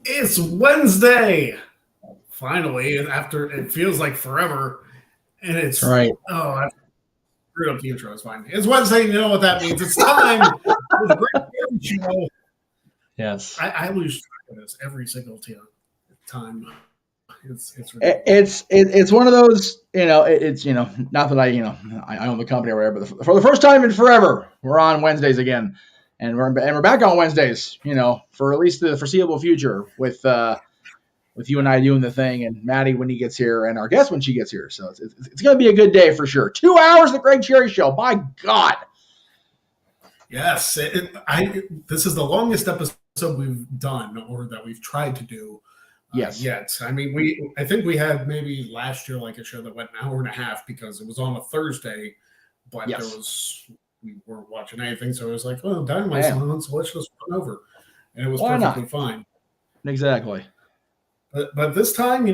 It's Wednesday. Finally, after it feels like forever. And it's right. Oh, I screwed up the intro. It's fine. It's Wednesday. You know what that means. It's time for the Great Show. Yes. I lose track of this every single time. It's one of those, it's not that I own the company or whatever, but for the first time in forever, we're on Wednesdays again, and we're back on Wednesdays, for at least the foreseeable future with you and I doing the thing, and Matty when he gets here, and our guest when she gets here. So it's going to be a good day for sure. 2 hours of the Greg Cherry Show. My God. Yes, this is the longest episode we've done or that we've tried to do. Yes. Yet. I mean, I think we had maybe last year like a show that went an hour and a half because it was on a Thursday, but we weren't watching anything, so it was like, well, Dynamite's on, so let's just run over, and it was perfectly fine. Exactly. But this time,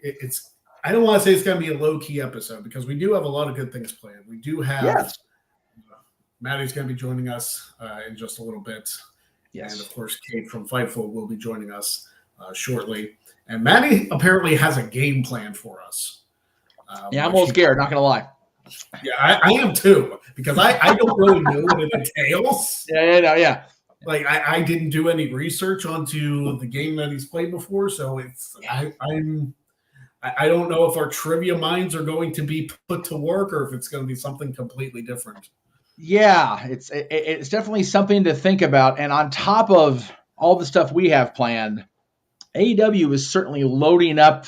it's I don't want to say it's going to be a low key episode because we do have a lot of good things planned. We do have Matty's going to be joining us in just a little bit, and of course, Kate from Fightful will be joining us shortly. And Matty apparently has a game plan for us. I'm a little scared, not gonna lie. Yeah, I am too, because I don't really know what it entails. Yeah. Like I didn't do any research onto the game that he's played before, so I don't know if our trivia minds are going to be put to work or if it's going to be something completely different. Yeah, it's definitely something to think about. And on top of all the stuff we have planned, AEW is certainly loading up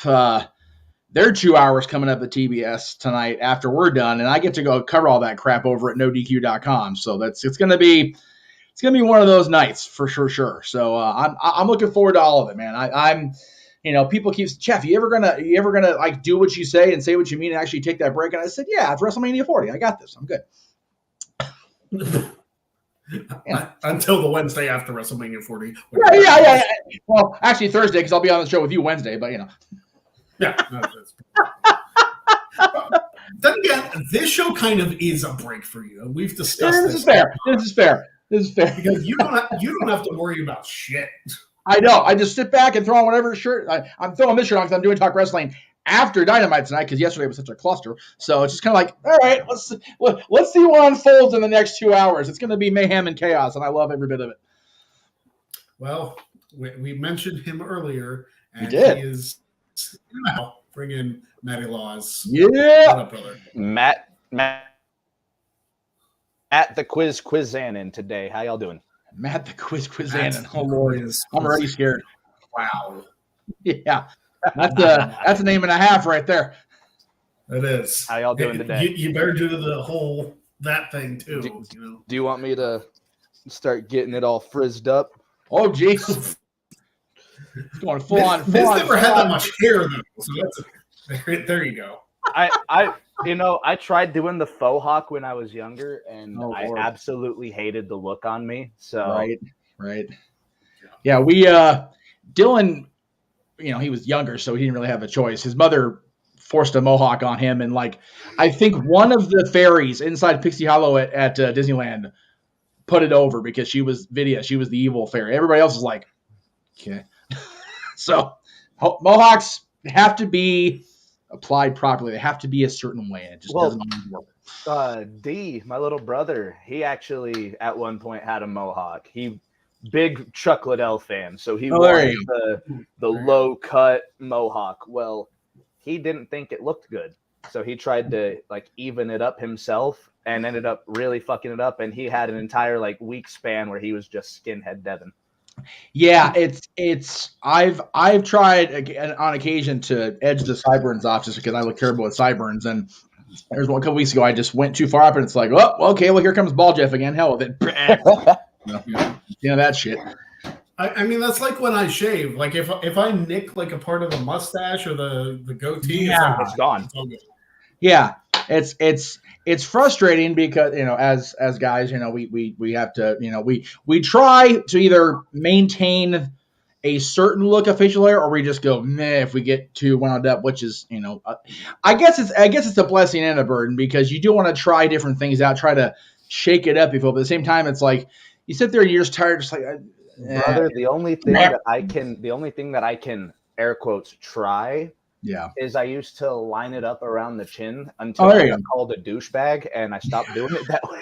their 2 hours coming up at TBS tonight after we're done, and I get to go cover all that crap over at NoDQ.com. So it's going to be one of those nights for sure. So I'm looking forward to all of it, man. I'm people keep Jeff, you ever gonna like do what you say and say what you mean and actually take that break? And I said, yeah, after WrestleMania 40, I got this. I'm good. Until the Wednesday after WrestleMania 40. Yeah. Well, actually Thursday because I'll be on the show with you Wednesday, but Yeah. Then again, this show kind of is a break for you. We've discussed this. This is fair because you don't have to worry about shit. I know. I just sit back and throw on whatever shirt. I'm throwing this shirt on because I'm doing Talk Wrestling after Dynamite tonight because yesterday was such a cluster. So it's just kind of like, all right, let's see what unfolds in the next 2 hours. It's going to be mayhem and chaos, and I love every bit of it. Well, we mentioned him earlier, and he is now bringing Matty Laws. Yeah, what up, brother? Matt, the Quizanin today. How y'all doing? Matt the Quizanin. Oh Lord, I'm already scared. Wow. Yeah. That's a name and a half right there. It is. How y'all doing today? You better do the whole that thing too. Do you want me to start getting it all frizzed up? Oh jeez. It's going full on. This never had that much hair though. So there you go. I tried doing the faux hawk when I was younger, and I Lord. absolutely hated the look on me. So right. Yeah, we Dylan. He was younger, so he didn't really have a choice. His mother forced a mohawk on him, and I think one of the fairies inside Pixie Hollow at Disneyland put it over because she was Vidya. She was the evil fairy. Everybody else was like, okay. So mohawks have to be applied properly. They have to be a certain way. It just doesn't work. D, my little brother, he actually at one point had a mohawk. Big Chuck Liddell fan, so he wanted the low cut mohawk. Well, he didn't think it looked good, so he tried to even it up himself and ended up really fucking it up. And he had an entire week span where he was just skinhead Devin. Yeah, it's I've tried on occasion to edge the sideburns off just because I look terrible with sideburns. And there's one couple weeks ago I just went too far up, and it's like, oh, okay, well here comes Ball Jeff again. Hell with it. That shit. I mean, that's like when I shave. Like if I nick a part of the mustache or the goatee, it's gone. It's all good. Yeah, it's frustrating because as guys, we have to we try to either maintain a certain look of facial hair or we just go meh if we get too wound up, which is I guess it's a blessing and a burden because you do want to try different things out, try to shake it up, but at the same time it's like you sit there and you're just tired, just like Brother, the only thing that I can air quotes try is I used to line it up around the chin until I got called a douchebag, and I stopped doing it that way.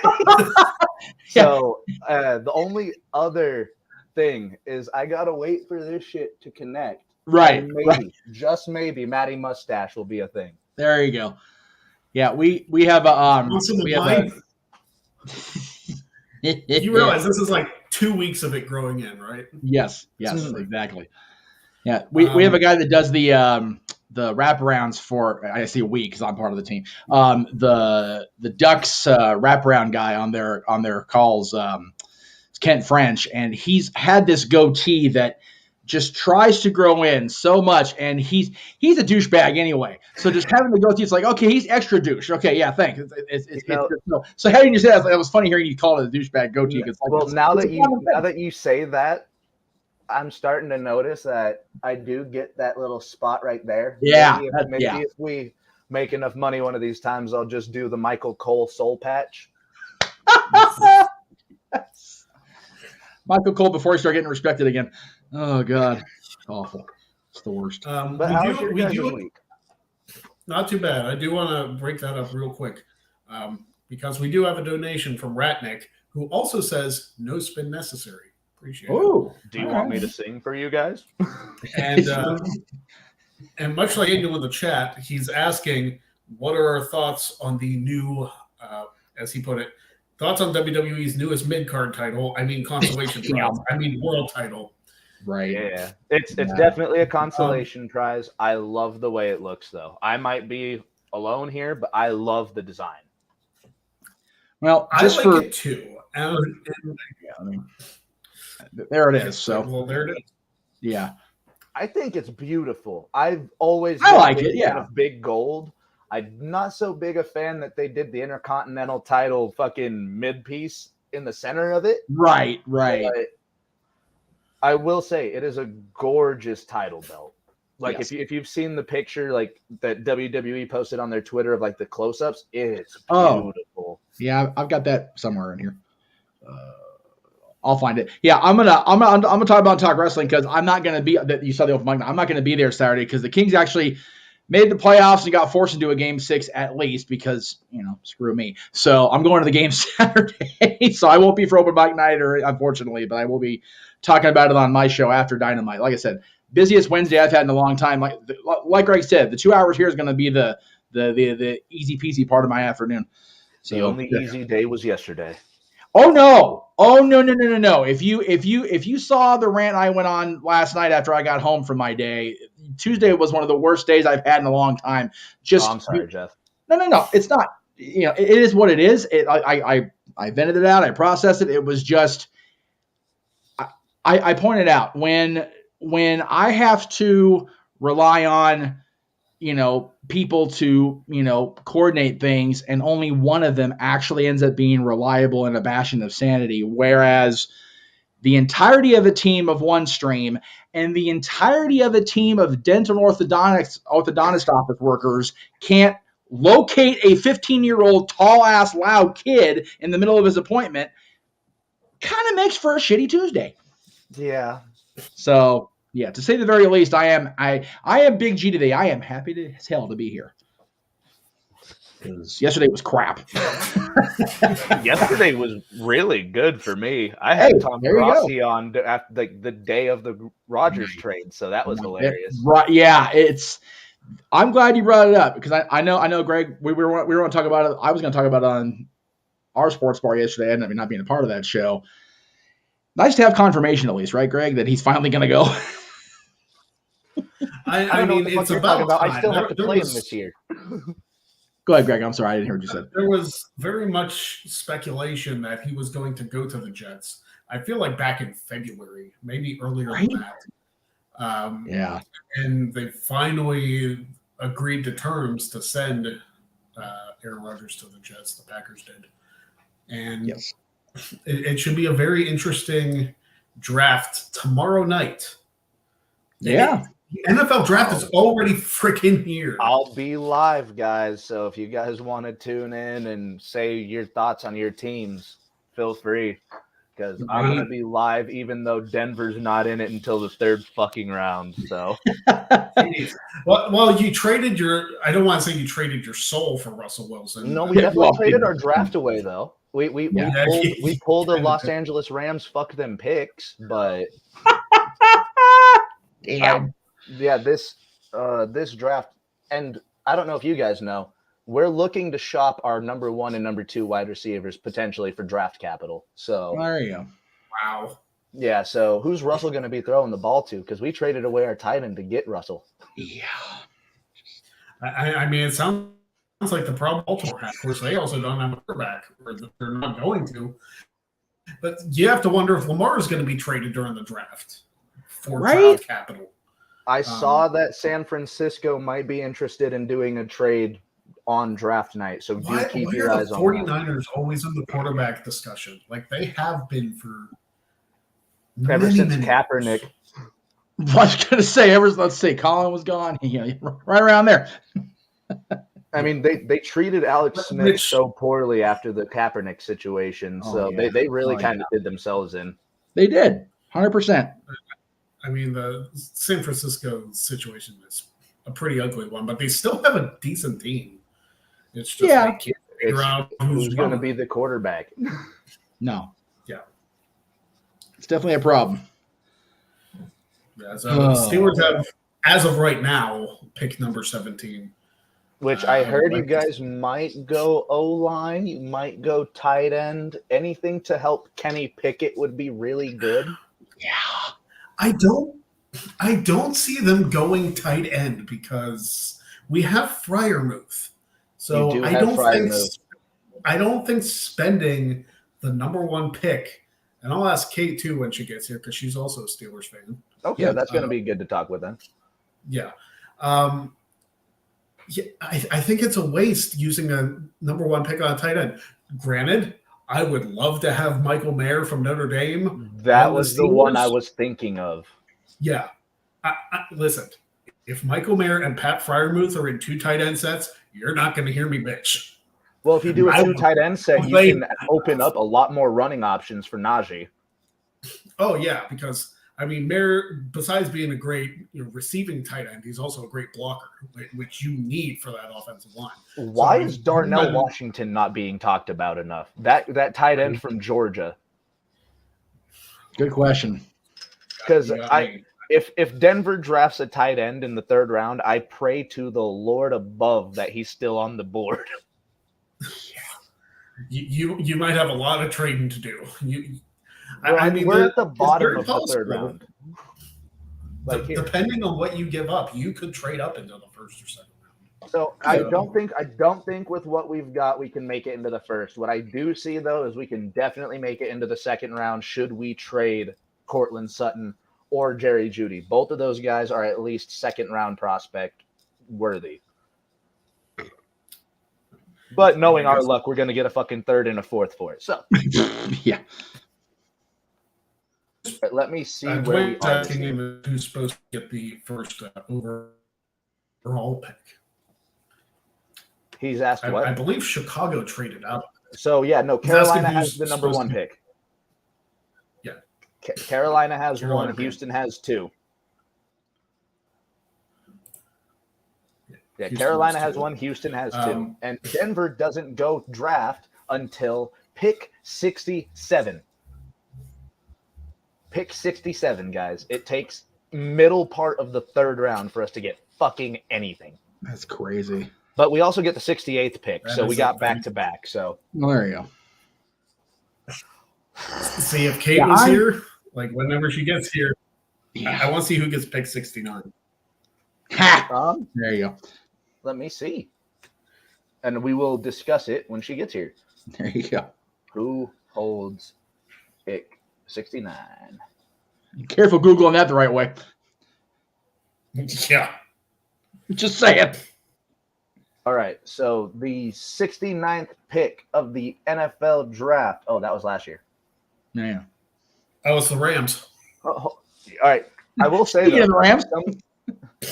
So the only other thing is I gotta wait for this shit to connect. Right. Maybe, just maybe, Matty Mustache will be a thing. There you go. Yeah, we have a You realize this is like 2 weeks of it growing in, right? Yes, exactly. Yeah, we have a guy that does the wraparounds for, I say we because I'm part of the team. The Ducks wraparound guy on their calls, Kent French, and he's had this goatee that just tries to grow in so much, and he's a douchebag anyway. So just having the goatee, it's like, okay, he's extra douche. Okay, yeah, thanks. So having you say that, it was funny hearing you call it a douchebag goatee. Well, now that you say that, I'm starting to notice that I do get that little spot right there. Yeah, maybe if we make enough money one of these times, I'll just do the Michael Cole soul patch. Michael Cole before he started getting respected again. Oh God, awful. It's the worst. But how's your week? Not too bad. I do want to break that up real quick because we do have a donation from Ratnick, who also says no spin necessary. Appreciate it. Do you want me to sing for you guys? And much like Angel in the chat, he's asking, what are our thoughts on the new, as he put it, thoughts on WWE's newest mid-card title? I mean, consolation prize. I mean, world title. Right. Yeah. It's definitely a consolation prize. I love the way it looks, though. I might be alone here, but I love the design. Well, I like it too. There it is. So, well, there it is. Yeah. I think it's beautiful. I've always been a fan of big gold. I'm not so big a fan that they did the Intercontinental title fucking mid-piece in the center of it. Right. But I will say it is a gorgeous title belt. Like if you've seen the picture like that WWE posted on their Twitter of like the close-ups, it's beautiful. Yeah, I've got that somewhere in here. I'll find it. Yeah, I'm gonna talk about Talk Wrestling because I'm not gonna be that you saw the open mic. I'm not gonna be there Saturday because the Kings actually made the playoffs and got forced into a game 6 at least because screw me. So I'm going to the game Saturday. So I won't be for open mic night unfortunately, but I will be talking about it on my show after Dynamite. Like I said, busiest Wednesday I've had in a long time. Like Greg said, the 2 hours here is gonna be the easy peasy part of my afternoon. So the only easy day was yesterday. Oh no! If you saw the rant I went on last night after I got home from my day, Tuesday was one of the worst days I've had in a long time. I'm sorry, Jeff. No. It's not. It is what it is. I vented it out. I processed it. It was just. I pointed out when I have to rely on people to, coordinate things, and only one of them actually ends up being reliable in a bastion of sanity, whereas the entirety of a team of one stream and the entirety of a team of dental orthodontist office workers can't locate a 15-year-old tall-ass loud kid in the middle of his appointment, kind of makes for a shitty Tuesday. Yeah. So, yeah, to say the very least, I am Big G today. I am happy as hell to be here. Because yesterday was crap. Yesterday was really good for me. I had Tom Grossi on after the day of the Rogers trade, so that was hilarious. Right? Yeah, I'm glad you brought it up because I know, Greg. We were going to talk about it. I was going to talk about it on our sports bar yesterday. I ended up not being a part of that show. Nice to have confirmation at least, right, Greg, that he's finally going to go. I mean, it's about time. I still have to play him this year. Go ahead, Greg. I'm sorry. I didn't hear what you said. There was very much speculation that he was going to go to the Jets. I feel like back in February, maybe earlier than that. Yeah. And they finally agreed to terms to send Aaron Rodgers to the Jets. The Packers did. And yes. It should be a very interesting draft tomorrow night. Yeah. The NFL draft is already freaking here. I'll be live, guys. So if you guys want to tune in and say your thoughts on your teams, feel free. because I'm going to be live even though Denver's not in it until the third fucking round. So, well, you traded your. I don't want to say you traded your soul for Russell Wilson. No, we definitely traded our draft away though. We pulled the Los Angeles Rams. Fuck them picks, but damn. This draft, and I don't know if you guys know. We're looking to shop our number 1 and number 2 wide receivers potentially for draft capital. So there you go. Wow. Yeah. So who's Russell going to be throwing the ball to? Because we traded away our tight end to get Russell. Yeah. I mean, it sounds like the problem Baltimore has. Of course, they also don't have a quarterback, or they're not going to. But you have to wonder if Lamar is going to be traded during the draft for draft capital. I saw that San Francisco might be interested in doing a trade on draft night, so do keep your eyes on that. 49ers always in the quarterback discussion, like they have been for ever since Kaepernick. I was going to say, let's say Colin was gone, right around there. I mean, they treated Alex Smith so poorly after the Kaepernick situation, so they really kind of did themselves in. They did, 100%. I mean, the San Francisco situation is a pretty ugly one, but they still have a decent team. It's just they can't figure out who's going to be the quarterback. No. Yeah. It's definitely a problem. Yeah, so the Steelers have, as of right now, pick number 17. Which I heard you guys might go O-line, you might go tight end. Anything to help Kenny Pickett would be really good. Yeah. I don't see them going tight end because we have Freiermuth. So I don't think spending the number 1 pick, and I'll ask Kate too when she gets here because she's also a Steelers fan. Okay, that's going to be good to talk with them. Yeah. I think it's a waste using a number 1 pick on a tight end. Granted, I would love to have Michael Mayer from Notre Dame. That was the one I was thinking of. Yeah. Listen, if Michael Mayer and Pat Freiermuth are in 2 tight end sets, you're not going to hear me bitch. Well, if you do a 2 tight end set, you can open up a lot more running options for Najee. Oh, yeah, because, I mean, Mayer, besides being a great receiving tight end, he's also a great blocker, which you need for that offensive line. Why is Darnell Washington not being talked about enough? That tight end from Georgia. Good question. Because if Denver drafts a tight end in the 3rd round, I pray to the Lord above that he's still on the board. Yeah. You might have a lot of trading to do. I mean, we're at the bottom of the 3rd round. Depending on what you give up, you could trade up into the 1st or 2nd round. So I don't think with what we've got we can make it into the 1st. What I do see though is we can definitely make it into the 2nd round should we trade Cortland Sutton or Jerry Jeudy. Both of those guys are at least 2nd round prospect worthy. But knowing our luck, we're going to get a fucking 3rd and a 4th for it. So, yeah. Right, let me see where we are. Asking him who's supposed to get the first overall pick. He's asked what? I believe Chicago traded out. So, yeah, no, Carolina has the number 1 pick. Yeah. Carolina has 1. Houston has 2. Yeah, Carolina has 1. Houston has 2. And Denver doesn't go draft until pick 67. Pick 67, guys. It takes middle part of the 3rd round for us to get fucking anything. That's crazy. But we also get the 68th pick, so we got back-to-back. So well, there you go. See, if Kate was here, like whenever she gets here, I want to see who gets pick 69. There you go. Let me see. And we will discuss it when she gets here. There you go. Who holds pick 69? Careful Googling that the right way. Yeah. Just saying. All right. So the 69th pick of the NFL draft. Oh, that was last year. Yeah. Oh, it's the Rams. All right. I will say the Rams.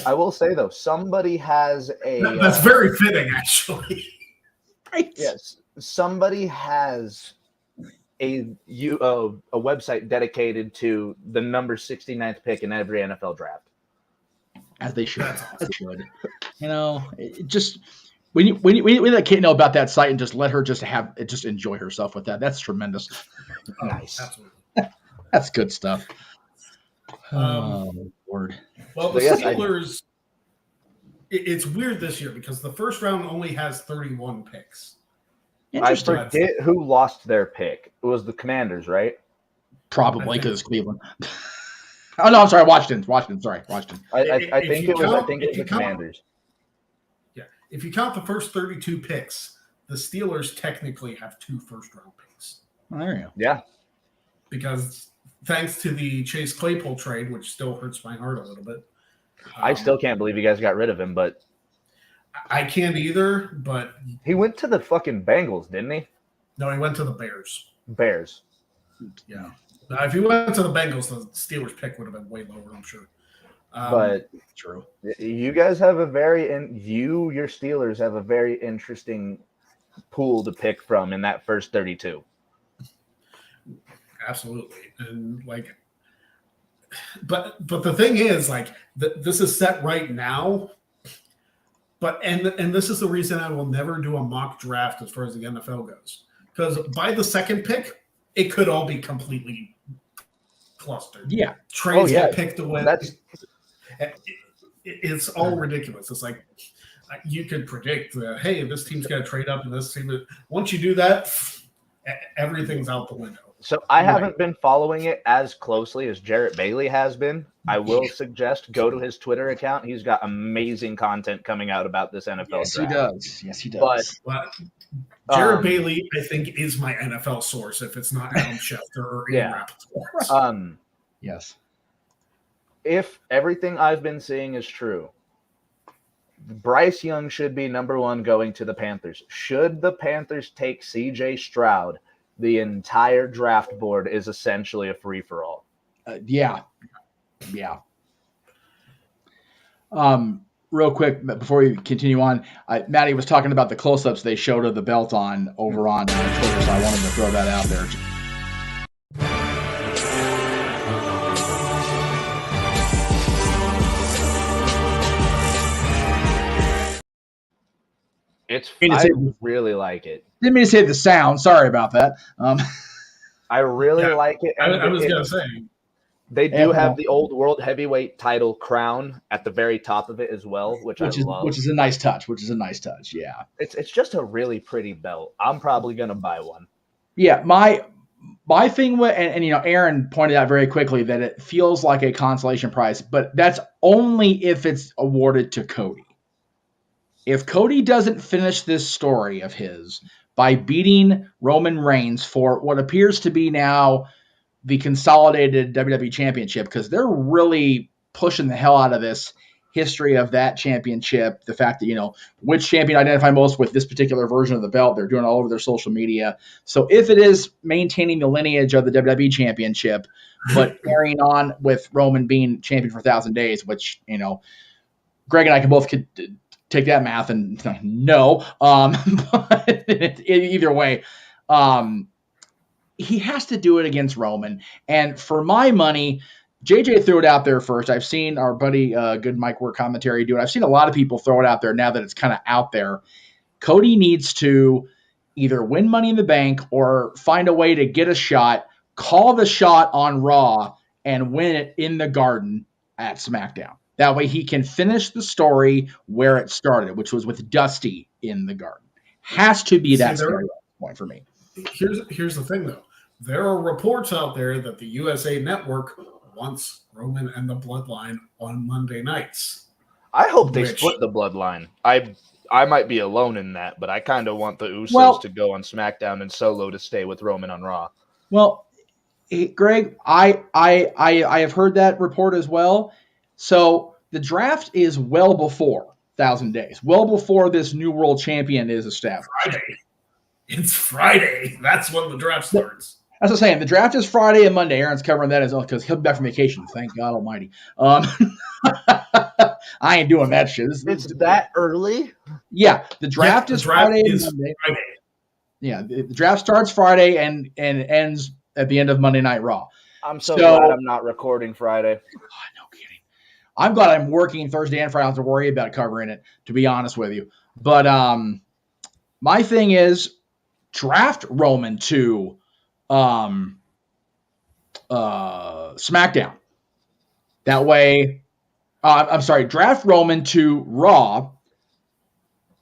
I will say though, somebody has a. That's very fitting, actually. Right. Yes, somebody has a website dedicated to the number 69th pick in every NFL draft. As they should. Just we let the kid know about that site and just let her just enjoy herself with that. That's tremendous. Nice. Absolutely. That's good stuff. Lord. Well, the Steelers, it's weird this year because the first round only has 31 picks. I forget who lost their pick. It was the Commanders, right? Probably because it's Cleveland. Oh no, I'm sorry, Washington. Sorry, Washington. I think it was the Commanders. Yeah, if you count the first 32 picks, the Steelers technically have 2 first-round picks. Oh, there you go. Yeah, because thanks to the Chase Claypool trade, which still hurts my heart a little bit. I still can't believe you guys got rid of him, but I can't either. But he went to the fucking Bengals, didn't he? No, he went to the Bears. Bears. Yeah. Now, if he went to the Bengals, the Steelers pick would have been way lower, I'm sure. But true. You guys have your Steelers have a very interesting pool to pick from in that first 32. Absolutely. And but the thing is, this is set right now. But and this is the reason I will never do a mock draft as far as the NFL goes. Because by the second pick, it could all be completely clustered. Yeah. Trades get picked away. It's all ridiculous. It's like you could predict, hey, this team's going to trade up and this team. Once you do that, everything's out the window. So I haven't been following it as closely as Jarrett Bailey has been. I will suggest go to his Twitter account. He's got amazing content coming out about this NFL draft. Yes, he does. But Jarrett Bailey, I think, is my NFL source if it's not Adam Schefter or Ian Rappaport. Yes. If everything I've been seeing is true, Bryce Young should be number 1 going to the Panthers. Should the Panthers take C.J. Stroud, the entire draft board is essentially a free-for-all. Yeah. Real quick, before we continue on, Matty was talking about the close-ups they showed of the belt over on Twitter, so I wanted to throw that out there. I really like it. Didn't mean to say the sound. Sorry about that. I really like it. I was going to say. They do have the old world heavyweight title crown at the very top of it as well, which I love. Which is a nice touch. Yeah. It's just a really pretty belt. I'm probably going to buy one. Yeah, my thing with and Aaron pointed out very quickly that it feels like a consolation prize, but that's only if it's awarded to Cody. If Cody doesn't finish this story of his by beating Roman Reigns for what appears to be now the consolidated WWE Championship, because they're really pushing the hell out of this history of that championship, the fact that, which champion identify most with this particular version of the belt, they're doing it all over their social media. So if it is maintaining the lineage of the WWE Championship, but carrying on with Roman being champion for 1,000 days, which, Greg and I can both take that math and no. But either way, he has to do it against Roman. And for my money, JJ threw it out there first. I've seen our buddy Good Mike Work Commentary do it. I've seen a lot of people throw it out there now that it's kind of out there. Cody needs to either win Money in the Bank or find a way to get a shot, call the shot on Raw, and win it in the Garden at SmackDown. That way he can finish the story where it started, which was with Dusty in the Garden. Has to be that point for me. Here's the thing, though. There are reports out there that the USA Network wants Roman and the Bloodline on Monday nights. I hope they split the Bloodline. I might be alone in that, but I kind of want the Usos to go on SmackDown and Solo to stay with Roman on Raw. Well, Greg, I have heard that report as well. So the draft is well before 1,000 days, well before this new world champion is established. It's Friday. That's when the draft starts. As I was saying, the draft is Friday and Monday. Aaron's covering that as well because he'll be back from vacation. Thank God Almighty. I ain't doing that shit. It's that early? Yeah, the draft is Friday and Monday. Yeah, the draft starts Friday and ends at the end of Monday Night Raw. I'm so glad I'm not recording Friday. No kidding. I'm glad I'm working Thursday and Friday. I don't have to worry about covering it, to be honest with you. But my thing is draft Roman to SmackDown. That way, I'm sorry, draft Roman to Raw.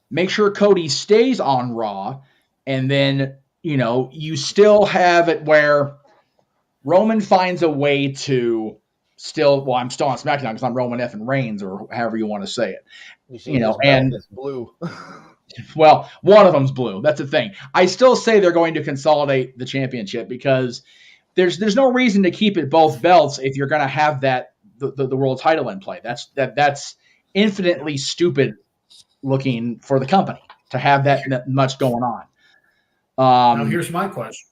Make sure Cody stays on Raw, and then, you still have it where Roman finds a way to I'm still on SmackDown because I'm Roman effing Reigns, or however you want to say it. And it's blue. Well, one of them's blue. That's the thing. I still say they're going to consolidate the championship because there's no reason to keep it both belts if you're going to have the world title in play. That's infinitely stupid looking for the company to have that much going on. Now here's my question.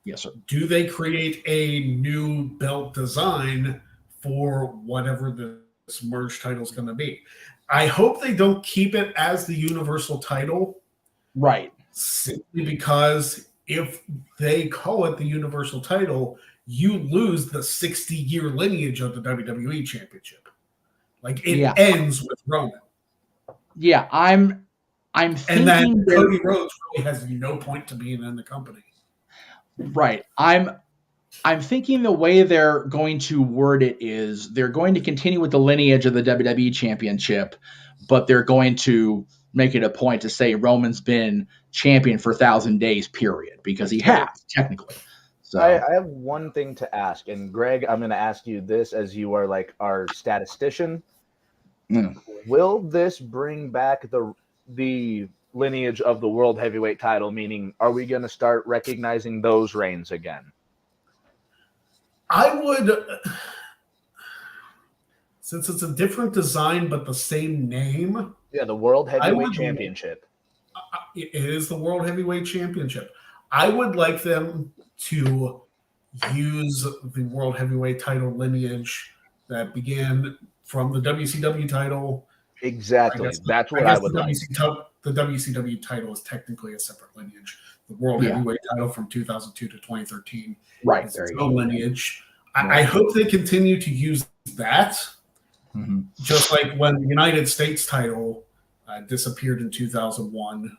Yes, sir. Do they create a new belt design for whatever this merge title is going to be? I hope they don't keep it as the Universal title. Right. Simply because if they call it the Universal title, you lose the 60-year lineage of the WWE Championship. Like, it ends with Roman. Yeah, I'm thinking, and then Cody Rhodes really has no point to being in the company. Right. I'm thinking the way they're going to word it is they're going to continue with the lineage of the WWE Championship, but they're going to make it a point to say Roman's been champion for 1,000 days, period, because he has, technically. So I have one thing to ask, and Greg, I'm going to ask you this as you are like our statistician. Will this bring back the lineage of the World Heavyweight title? Meaning, are we going to start recognizing those reigns again? I would, since it's a different design but the same name. Yeah, the World Heavyweight Championship. It is the World Heavyweight Championship. I would like them to use the World Heavyweight title lineage that began from the WCW title. Exactly. That's what I would like. The WCW title is technically a separate lineage. The World Heavyweight title from 2002 to 2013 is its own lineage. I hope they continue to use that, just like when the United States title disappeared in 2001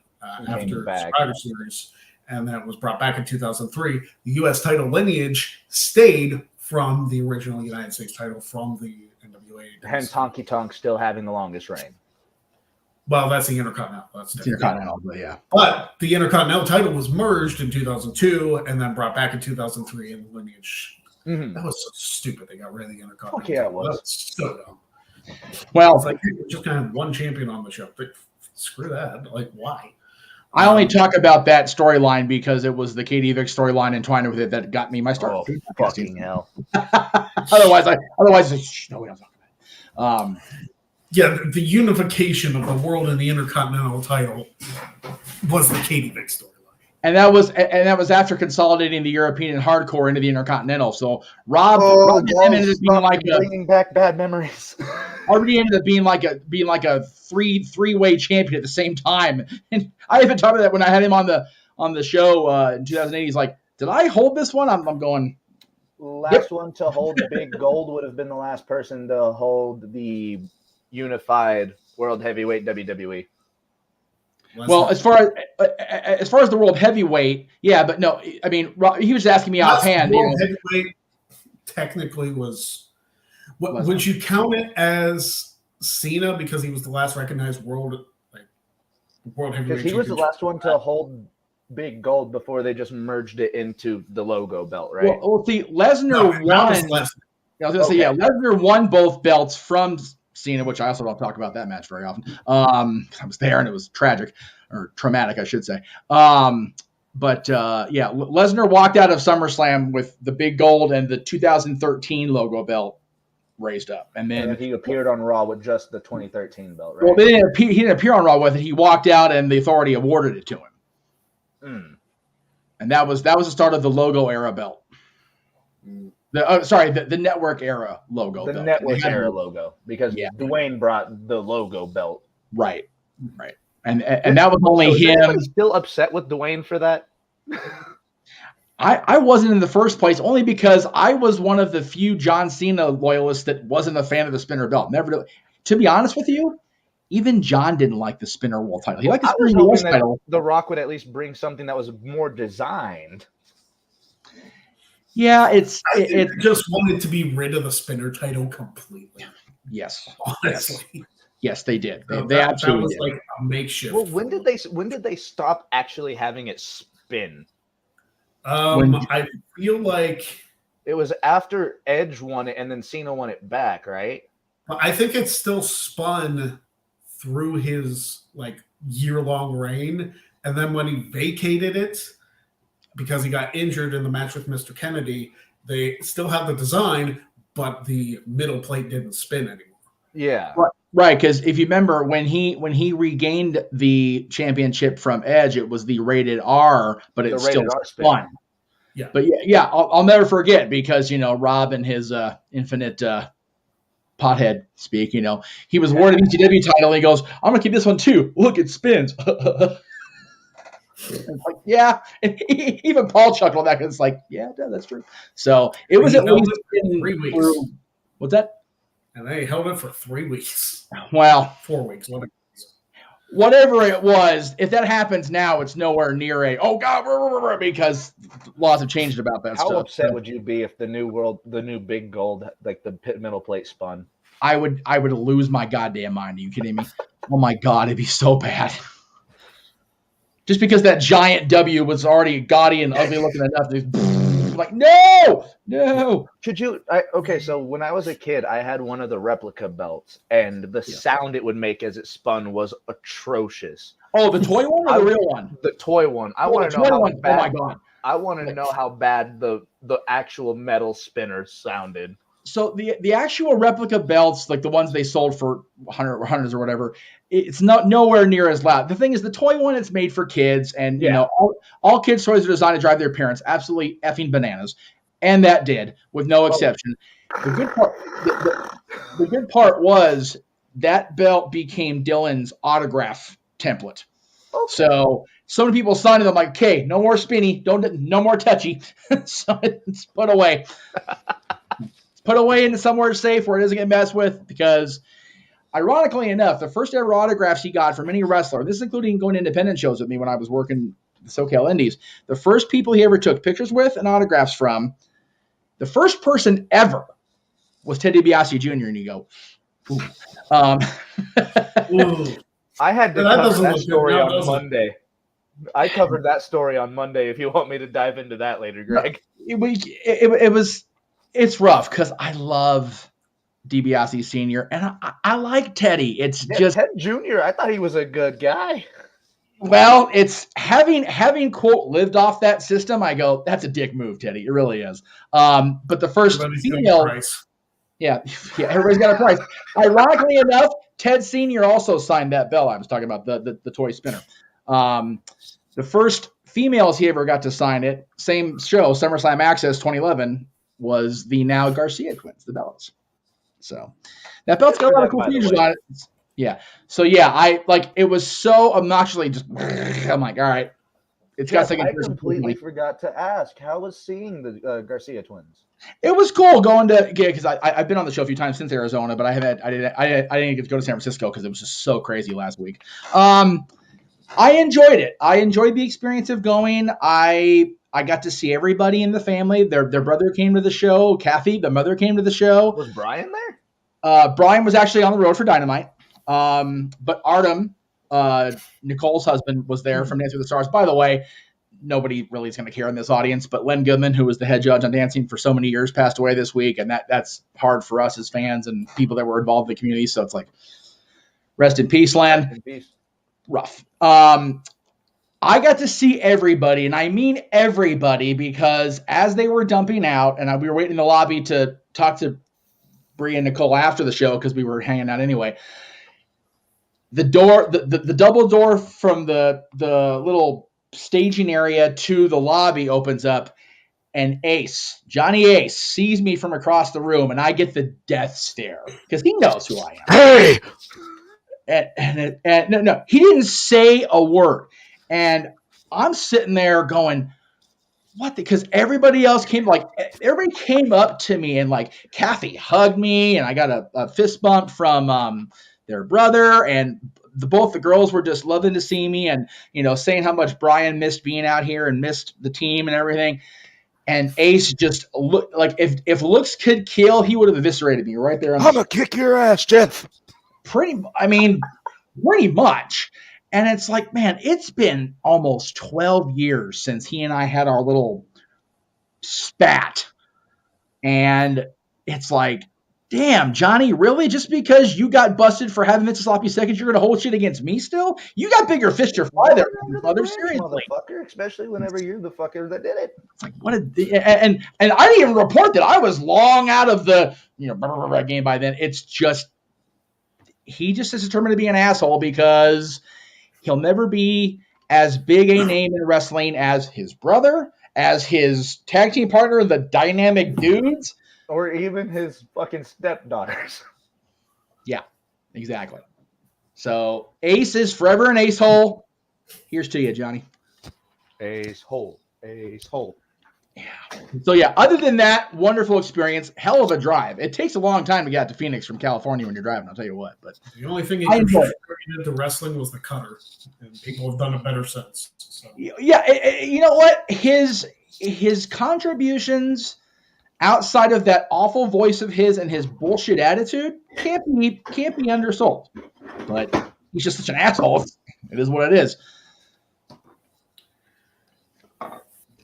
after the Survivor Series, and that was brought back in 2003. The U.S. title lineage stayed from the original United States title from the NWA. Hence Honky Tonk still having the longest reign. Well, that's the Intercontinental. That's the Intercontinental, yeah. But the Intercontinental title was merged in 2002 and then brought back in 2003 in the lineage. That was so stupid. They got rid of the Intercontinental. Okay, it was. That was so dumb. Well, it's like, we're just going to have one champion on the show. But screw that. Like, why? I only talk about that storyline because it was the Katie Vick storyline entwined with it that got me my start. Oh, fucking hell. otherwise, no, we don't talk about it. Yeah, the unification of the world and the Intercontinental title was the Katie Vick storyline. And that was after consolidating the European and Hardcore into the Intercontinental. So Rob ended up being like bringing back bad memories. Already ended up being like a three-way champion at the same time. And I even talked about that when I had him on the show in 2008. He's like, "Did I hold this one?" I'm going. Last one to hold Big Gold would have been the last person to hold the unified World Heavyweight WWE. Well, as far as the World Heavyweight, yeah, but no, I mean, he was asking me offhand. World Heavyweight technically was. Would you count it as Cena because he was the last recognized world heavyweight? Because he was the last one to hold Big Gold before they just merged it into the logo belt, right? Well, see, Lesnar won. I was going to say, Lesnar won both belts from Cena, which I also don't talk about that match very often. I was there and it was tragic or traumatic, I should say. But Lesnar walked out of SummerSlam with the Big Gold and the 2013 logo belt raised up, and then he appeared on Raw with just the 2013 belt, right? Well, he didn't appear on Raw with it. He walked out, and the Authority awarded it to him. And that was the start of the logo era belt. The network era logo. Network era logo, because Dwayne brought the logo belt. Right. And that was only is him. anybody still upset with Dwayne for that? I wasn't in the first place, only because I was one of the few John Cena loyalists that wasn't a fan of the spinner belt. Never, to be honest with you, even John didn't like the spinner world title. He liked the spinner US title. The Rock would at least bring something that was more designed. Yeah, I just wanted to be rid of the spinner title completely. Yes, honestly. Yes, they did. They absolutely was did. like a makeshift. Well, when did they stop actually having it spin? I feel like it was after Edge won it and then Cena won it back, right? I think it still spun through his like year-long reign, and then when he vacated it because he got injured in the match with Mr. Kennedy, they still have the design, but the middle plate didn't spin anymore. Yeah. Right, because if you remember when he regained the championship from Edge, it was the rated R, but it still spun. Yeah, but I'll never forget because Rob and his infinite pothead speak. He was awarded the ECW title. And he goes, "I'm gonna keep this one too. Look, it spins." It's like, yeah, and even Paul chuckled at that because it's like, yeah, that's true. So it was at least 3 weeks. What's that? And they held it for 3 weeks. Well, 4 weeks. Whatever it was, if that happens now, it's nowhere near oh god, because laws have changed about that stuff. How upset would you be if the new big gold, like the pit middle plate spun? I would lose my goddamn mind. Are you kidding me? Oh my god, it'd be so bad. Just because that giant W was already gaudy and ugly looking enough, like no. Should you? Okay, so when I was a kid, I had one of the replica belts, and the sound it would make as it spun was atrocious. Oh, the toy one or the real one? The toy one. I want to know how bad. Oh my god! I want to know how bad the actual metal spinner sounded. So the actual replica belts, like the ones they sold for hundreds or whatever, it's nowhere near as loud. The thing is, the toy one, it's made for kids, and all kids' toys are designed to drive their parents absolutely effing bananas, and that did, with no exception. The good part was that belt became Dylan's autograph template. Okay. So many people signed it. I'm like, okay, no more spinny, no more touchy. So it's put away. Put away into somewhere safe where it doesn't get messed with, because ironically enough, the first ever autographs he got from any wrestler, this is including going to independent shows with me when I was working the SoCal Indies, the first people he ever took pictures with and autographs from, the first person ever was Ted DiBiase Jr. And you go, ooh. I had to cover that story on Monday. I covered that story on Monday. If you want me to dive into that later, Greg. It's rough because I love DiBiase Sr. and I like Teddy. It's just Ted Jr. I thought he was a good guy. Well, it's having quote lived off that system. I go, that's a dick move, Teddy. It really is. But the first female, everybody's got a price. Ironically enough, Ted Sr. also signed that bell. I was talking about the toy spinner. The first females he ever got to sign it, same show, SummerSlam Access 2011. Was the now Garcia twins, the belts. So that belt's got a lot of cool features on it. Yeah. So I like it was so obnoxiously just. I'm like, all right, it's got second. I completely forgot to ask, how was seeing the Garcia twins? It was cool going to because I've been on the show a few times since Arizona, but I didn't get to go to San Francisco because it was just so crazy last week. I enjoyed it. I enjoyed the experience of going. I got to see everybody in the family. Their brother came to the show. Kathy, the mother, came to the show. Was Brian there? Brian was actually on the road for Dynamite. But Artem, Nicole's husband, was there from Dancing with the Stars. By the way, nobody really is going to care in this audience, but Len Goodman, who was the head judge on Dancing for so many years, passed away this week, and that's hard for us as fans and people that were involved in the community. So it's like, rest in peace, Len. Rest in peace. Rough. I got to see everybody, and I mean everybody, because as they were dumping out, and we were waiting in the lobby to talk to Bree and Nicole after the show because we were hanging out anyway. The door, the double door from the little staging area to the lobby opens up, and Johnny Ace, sees me from across the room, and I get the death stare because he knows who I am. Hey! no, he didn't say a word. And I'm sitting there going, what? Because everybody came up to me, and like Kathy hugged me, and I got a fist bump from their brother, and both the girls were just loving to see me, and saying how much Brian missed being out here and missed the team and everything. And Ace just looked like if looks could kill, he would have eviscerated me right there. I'm gonna kick your ass, Jeff. Pretty much. And it's like, man, it's been almost 12 years since he and I had our little spat. And it's like, damn, Johnny, really? Just because you got busted for having Vince sloppy seconds, you're going to hold shit against me still? You got bigger fish to fry there, brother. Seriously. Motherfucker, especially whenever you're the fucker that did it. It's like, and I didn't even report that. I was long out of the game by then. It's just, he just is determined to be an asshole because he'll never be as big a name in wrestling as his brother, as his tag team partner, the Dynamic Dudes. Or even his fucking stepdaughters. Yeah, exactly. So Ace is forever an ace hole. Here's to you, Johnny. Ace hole. Ace hole. Yeah. So yeah, other than that, wonderful experience. Hell of a drive. It takes a long time to get out to Phoenix from California when you're driving, I'll tell you what. But the only thing he contributed to wrestling was the cutter, and people have done it better since. So. Yeah, you know what? His contributions outside of that awful voice of his and his bullshit attitude can't be undersold. But he's just such an asshole. It is what it is.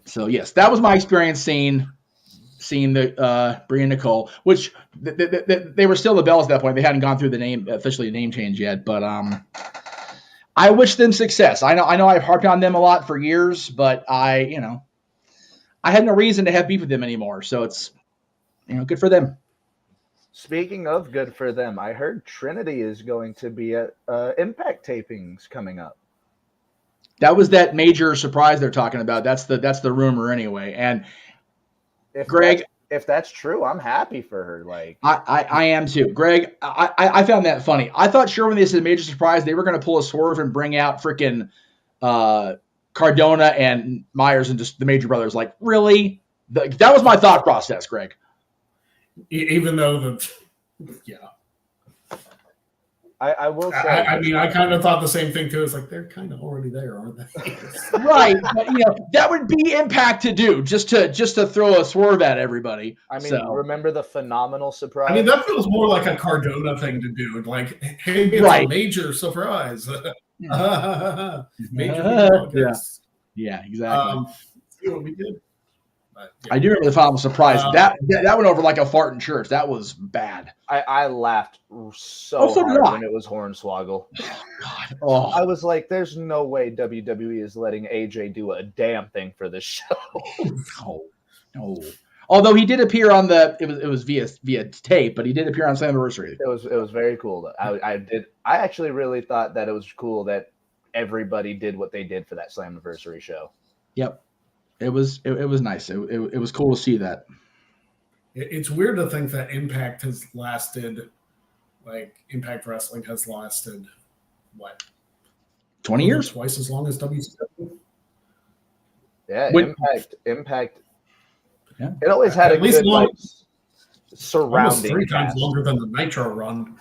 So yes, that was my experience seeing the Brie and Nicole, which they were still the Bells at that point. They hadn't gone through the officially name change yet, but I wish them success. I know I've harped on them a lot for years, but I had no reason to have beef with them anymore. So it's good for them. Speaking of good for them, I heard Trinity is going to be at Impact tapings coming up. That was that major surprise they're talking about. That's the rumor anyway. And if that's true, I'm happy for her. Like I am too. Greg, I found that funny. I thought sure when they said major surprise, they were going to pull a swerve and bring out freaking Cardona and Myers and just the Major Brothers. Like, really? That was my thought process, Greg. Even though yeah. I will say. I mean, I kind of thought the same thing too. It's like they're kind of already there, aren't they? Right, but that would be Impact to do, just to throw a swerve at everybody. I mean, remember the phenomenal surprise? I mean, that feels more like a Cardona thing to do. Like, hey, it's a major surprise. Major yeah, exactly. See what we did. But, I do remember the final surprise. That went over like a fart in church. That was bad. I laughed so hard when it was Hornswoggle. God. Oh. I was like, there's no way WWE is letting AJ do a damn thing for this show. No. Although he did appear on it was via tape, but he did appear on Slammiversary. It was very cool. I actually really thought that it was cool that everybody did what they did for that Slammiversary show. Yep. It was nice. It was cool to see that. It's weird to think that Impact has lasted, like Impact Wrestling has lasted, what? 20 years? Twice as long as WCW? Yeah, Impact. Yeah. It always had a good surrounding 3 times longer than the Nitro run.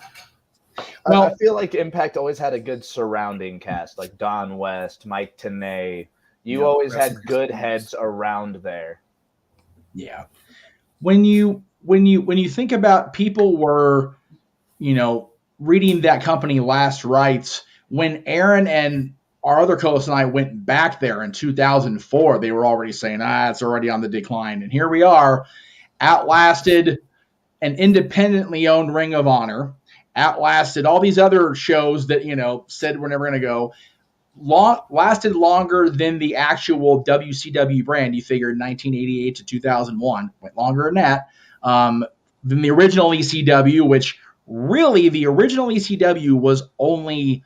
Well, I feel like Impact always had a good surrounding cast, like Don West, Mike Tenay. You always had good heads around there. Yeah. When you think about people were, reading that company last rites, when Aaron and our other co-host and I went back there in 2004, they were already saying, it's already on the decline. And here we are, outlasted an independently owned Ring of Honor, outlasted all these other shows that, said we're never going to go. Lasted longer than the actual WCW brand. You figured 1988 to 2001 went longer than that. Than the original ECW, which really the original ECW was only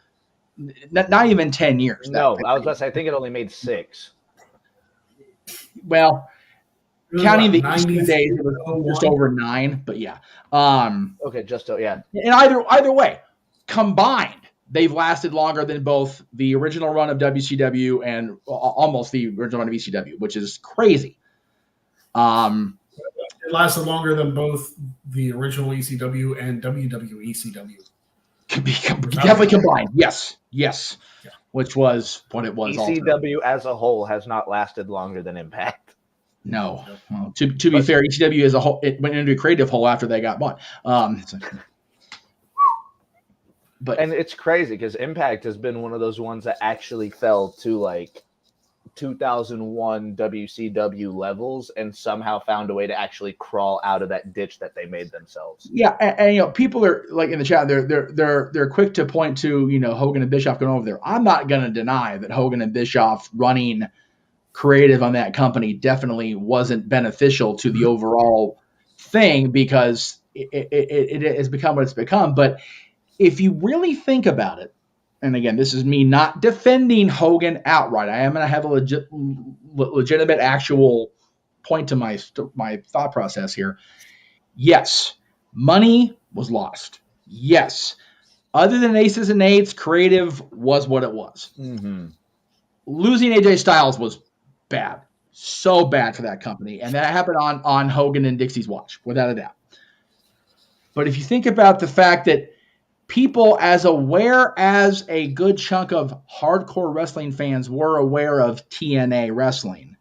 not even 10 years. No, I was about to say I think it only made 6. Well, counting the Easter days, it was just over 9. But yeah. Okay, yeah. And either way, combined. they've lasted longer than both the original run of WCW and almost the original run of ECW, which is crazy. It lasted longer than both the original ECW and WWE ECW. Definitely combined. Yes. Yeah. Which was what it was. ECW as a whole has not lasted longer than Impact. No. Well, to be fair, ECW as a whole, it went into a creative hole after they got bought. And it's crazy because Impact has been one of those ones that actually fell to like 2001 WCW levels and somehow found a way to actually crawl out of that ditch that they made themselves. Yeah, and people are like in the chat, they're quick to point to Hogan and Bischoff going over there. I'm not going to deny that Hogan and Bischoff running creative on that company definitely wasn't beneficial to the overall thing because it has become what it's become. But if you really think about it, and again, this is me not defending Hogan outright. I am going to have a legitimate actual point to my thought process here. Yes, money was lost. Yes. Other than aces and eights, creative was what it was. Mm-hmm. Losing AJ Styles was bad. So bad for that company. And that happened on Hogan and Dixie's watch, without a doubt. But if you think about the fact that people as aware as a good chunk of hardcore wrestling fans were aware of TNA wrestling.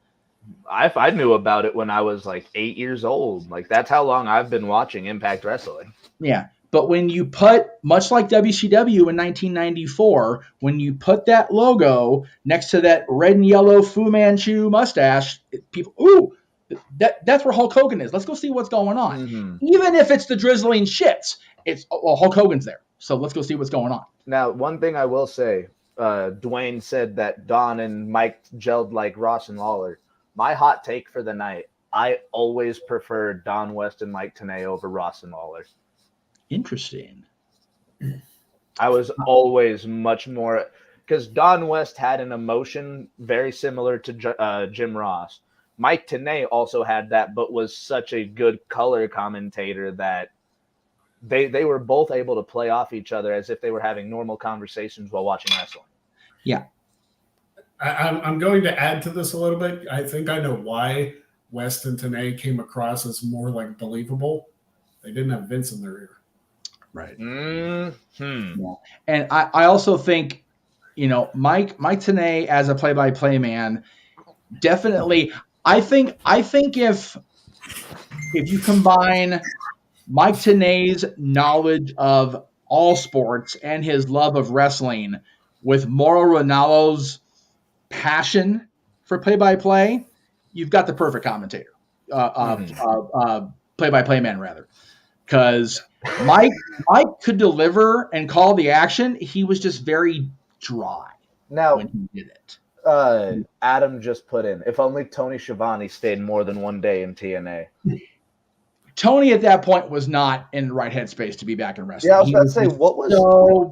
I knew about it when I was like 8 years old. Like that's how long I've been watching Impact Wrestling. Yeah. But when you put, much like WCW in 1994, when you put that logo next to that red and yellow Fu Manchu mustache, people, ooh, that's where Hulk Hogan is. Let's go see what's going on. Mm-hmm. Even if it's the drizzling shits, Hulk Hogan's there. So let's go see what's going on. Now, one thing I will say, Dwayne said that Don and Mike gelled like Ross and Lawler. My hot take for the night, I always prefer Don West and Mike Tenay over Ross and Lawler. Interesting. I was always much more, because Don West had an emotion very similar to Jim Ross. Mike Tenay also had that, but was such a good color commentator that they were both able to play off each other as if they were having normal conversations while watching wrestling. Yeah. I'm going to add to this a little bit. I think I know why West and Tenay came across as more like believable. They didn't have Vince in their ear. Right. Mm-hmm. Yeah. And I also think, Mike Tenay as a play-by-play man, definitely. I think if you combine Mike Tenay's knowledge of all sports and his love of wrestling with Mauro Ranallo's passion for play-by-play, you've got the perfect commentator, play-by-play man rather, because Mike could deliver and call the action. He was just very dry when he did it. Adam just put in, if only Tony Schiavone stayed more than one day in TNA. Tony at that point was not in the right headspace to be back in wrestling. Yeah, I was about to say,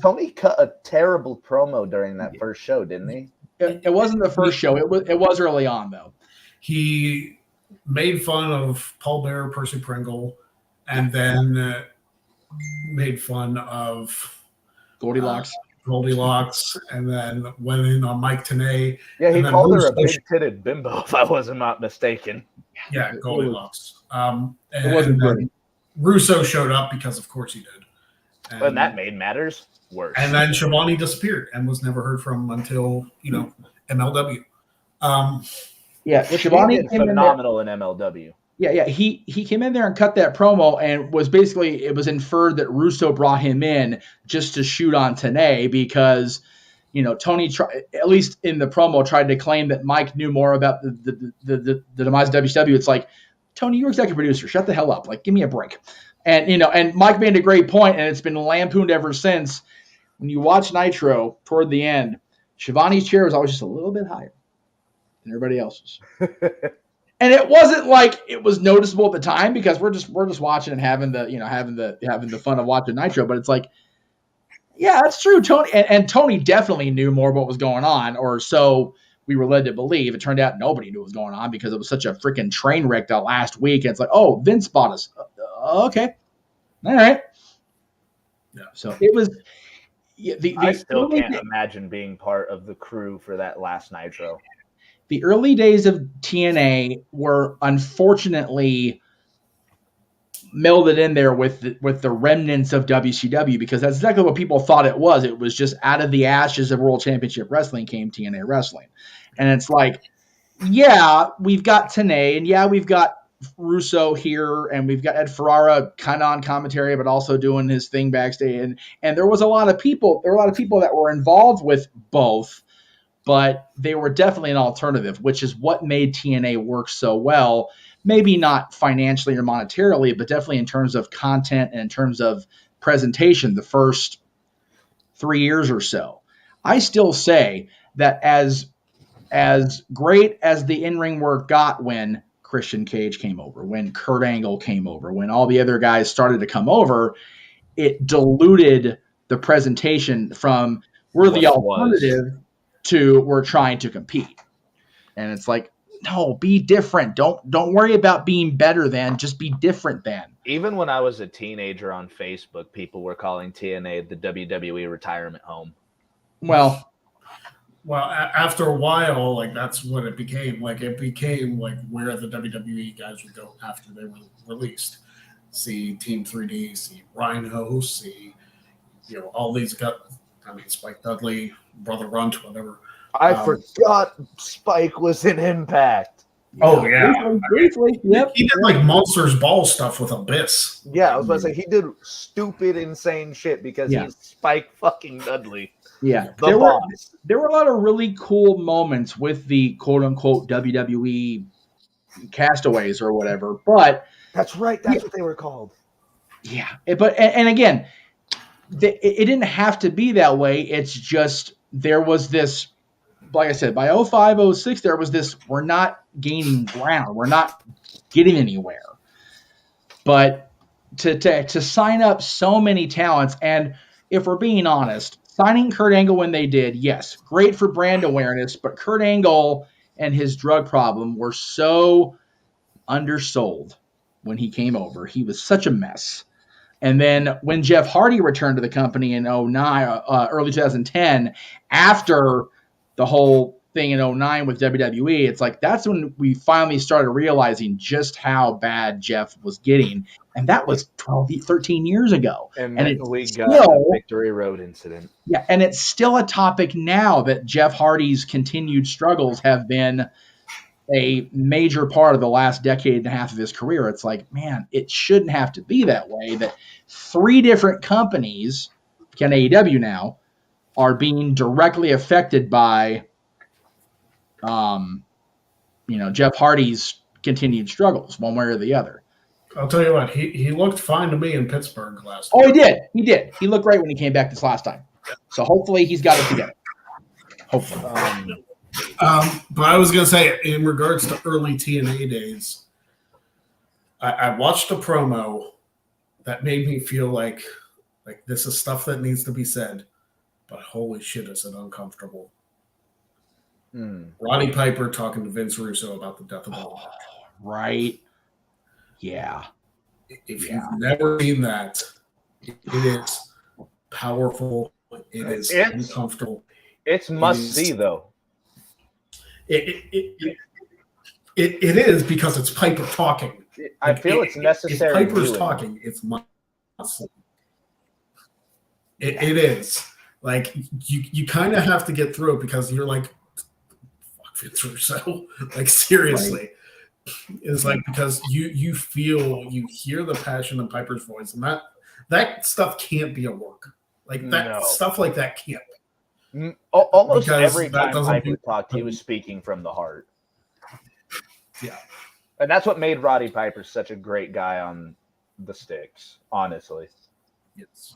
Tony cut a terrible promo during that first show, didn't he? It wasn't the first show. It was early on, though. He made fun of Paul Bearer, Percy Pringle, and then made fun of Goldilocks, and then went in on Mike Tenay. Yeah, he called her a big-titted bimbo, if I wasn't not mistaken. Yeah, Goldilocks. It wasn't good. Russo showed up because, of course, he did. And that made matters worse. And then Schiavone disappeared and was never heard from until, MLW. Schiavone did phenomenal in MLW. Yeah. He came in there and cut that promo, and was basically, it was inferred that Russo brought him in just to shoot on Tenay because, Tony, at least in the promo, tried to claim that Mike knew more about the demise of WCW. It's like, Tony, you're executive producer. Shut the hell up. Like, give me a break. And, and Mike made a great point, and it's been lampooned ever since. When you watch Nitro toward the end, Schiavone's chair was always just a little bit higher than everybody else's. And it wasn't like it was noticeable at the time because we're just watching and having the fun of watching Nitro. But it's like, yeah, that's true. Tony and Tony definitely knew more what was going on, or so we were led to believe. It turned out nobody knew what was going on because it was such a freaking train wreck that last week. And it's like, oh, Vince bought us. Okay, all right. Yeah. So it was. I still can't imagine being part of the crew for that last Nitro. The early days of TNA were unfortunately melded in there with the remnants of WCW, because that's exactly what people thought it was. It was just out of the ashes of World Championship Wrestling came TNA Wrestling. And it's like, yeah, we've got Tenay, and yeah, we've got Russo here, and we've got Ed Ferrara kind of on commentary, but also doing his thing backstage. And there was a lot of people. There were a lot of people that were involved with both, but they were definitely an alternative, which is what made TNA work so well. Maybe not financially or monetarily, but definitely in terms of content and in terms of presentation the first 3 years or so. I still say that as great as the in-ring work got when Christian Cage came over, when Kurt Angle came over, when all the other guys started to come over, it diluted the presentation from we're the alternative to we're trying to compete. And it's like, no, be different. Don't worry about being better than, just be different than. Even when I was a teenager on Facebook, people were calling TNA the WWE retirement home. Well, after a while, like that's what it became. Like it became like where the WWE guys would go after they were released. See Team 3D, see Rhino, see all these guys. I mean, Spike Dudley, Brother Runt, whatever. I forgot Spike was in Impact. Oh yeah, briefly. Yep. He did like Monsters Ball stuff with Abyss. Yeah, I was about to say he did stupid, insane shit because he's Spike fucking Dudley. Yeah, there were a lot of really cool moments with the quote unquote WWE castaways or whatever, but that's right. That's what they were called. Yeah, and again, it didn't have to be that way. It's just there was this, like I said, by 05, 06, there was this, we're not gaining ground. We're not getting anywhere. But to sign up so many talents, and if we're being honest, signing Kurt Angle when they did, yes, great for brand awareness, but Kurt Angle and his drug problem were so undersold when he came over. He was such a mess. And then when Jeff Hardy returned to the company in 09, early 2010, after the whole thing in 09 with WWE, it's like that's when we finally started realizing just how bad Jeff was getting. And that was 13 years ago. And we got the Victory Road incident. Yeah, and it's still a topic now that Jeff Hardy's continued struggles have been a major part of the last decade and a half of his career. It's like, man, it shouldn't have to be that way, that 3 different companies, can AEW now, are being directly affected by Jeff Hardy's continued struggles one way or the other. I'll tell you what, he looked fine to me in Pittsburgh last time. Oh, he did. He looked great when he came back this last time. So hopefully he's got it together. Hopefully. But I was going to say, in regards to early TNA days, I watched a promo that made me feel like this is stuff that needs to be said, but holy shit, is it uncomfortable. Roddy Piper talking to Vince Russo about the death of Owen Hart. Right. Yeah. If you've never seen that, it is powerful. It is uncomfortable. It's must-see, though. It is because it's Piper talking. I feel it's necessary. If Piper's talking, it's must-see. It is. Like, you kind of have to get through it because you're like, fuck Vince Russo. Like, seriously. Right. It's like, because you hear the passion in Piper's voice, and that stuff can't be a work. Like, stuff like that can't be. Almost every time Piper talked, he was speaking from the heart. Yeah. And that's what made Roddy Piper such a great guy on the sticks, honestly. Yes.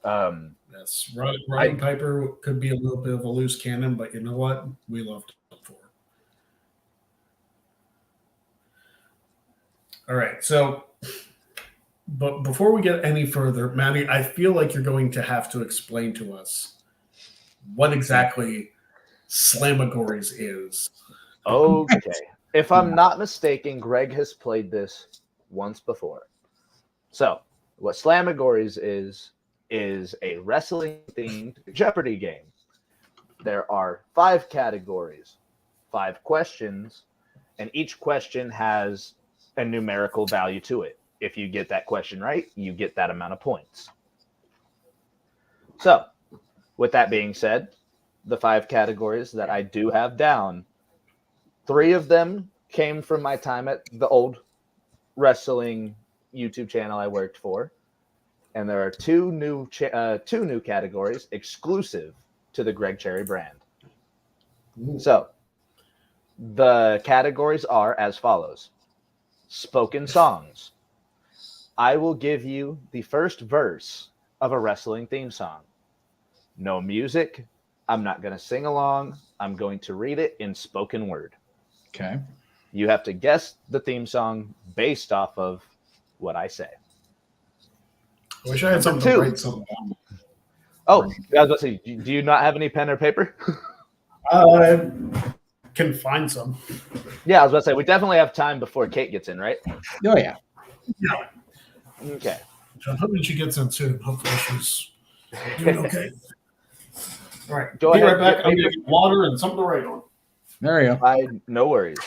Yes. Roddy Piper could be a little bit of a loose cannon, but you know what? We loved him for it. All right. So, but before we get any further, Matty, I feel like you're going to have to explain to us what exactly Slammagories is. Okay. If I'm not mistaken, Greg has played this once before. So, what Slammagories is is a wrestling-themed Jeopardy game. There are 5 categories, 5 questions, and each question has a numerical value to it. If you get that question right, you get that amount of points. So, with that being said, the 5 categories that I do have down, 3 of them came from my time at the old wrestling YouTube channel I worked for, and there are 2 new categories exclusive to the Greg Cherry brand. Ooh. So, the categories are as follows. Spoken songs. I will give you the first verse of a wrestling theme song. No music. I'm not going to sing along. I'm going to read it in spoken word. Okay. You have to guess the theme song based off of what I say. I wish I had something to write something down. Oh, I was about to say, do you not have any pen or paper? I can find some. Yeah, I was about to say, we definitely have time before Kate gets in, right? Oh, yeah. Yeah. Okay. I'm hoping she gets in soon. Hopefully she's doing okay. All right. Go Be ahead. right back. I'm going to get water and something to write on. There you go. No worries.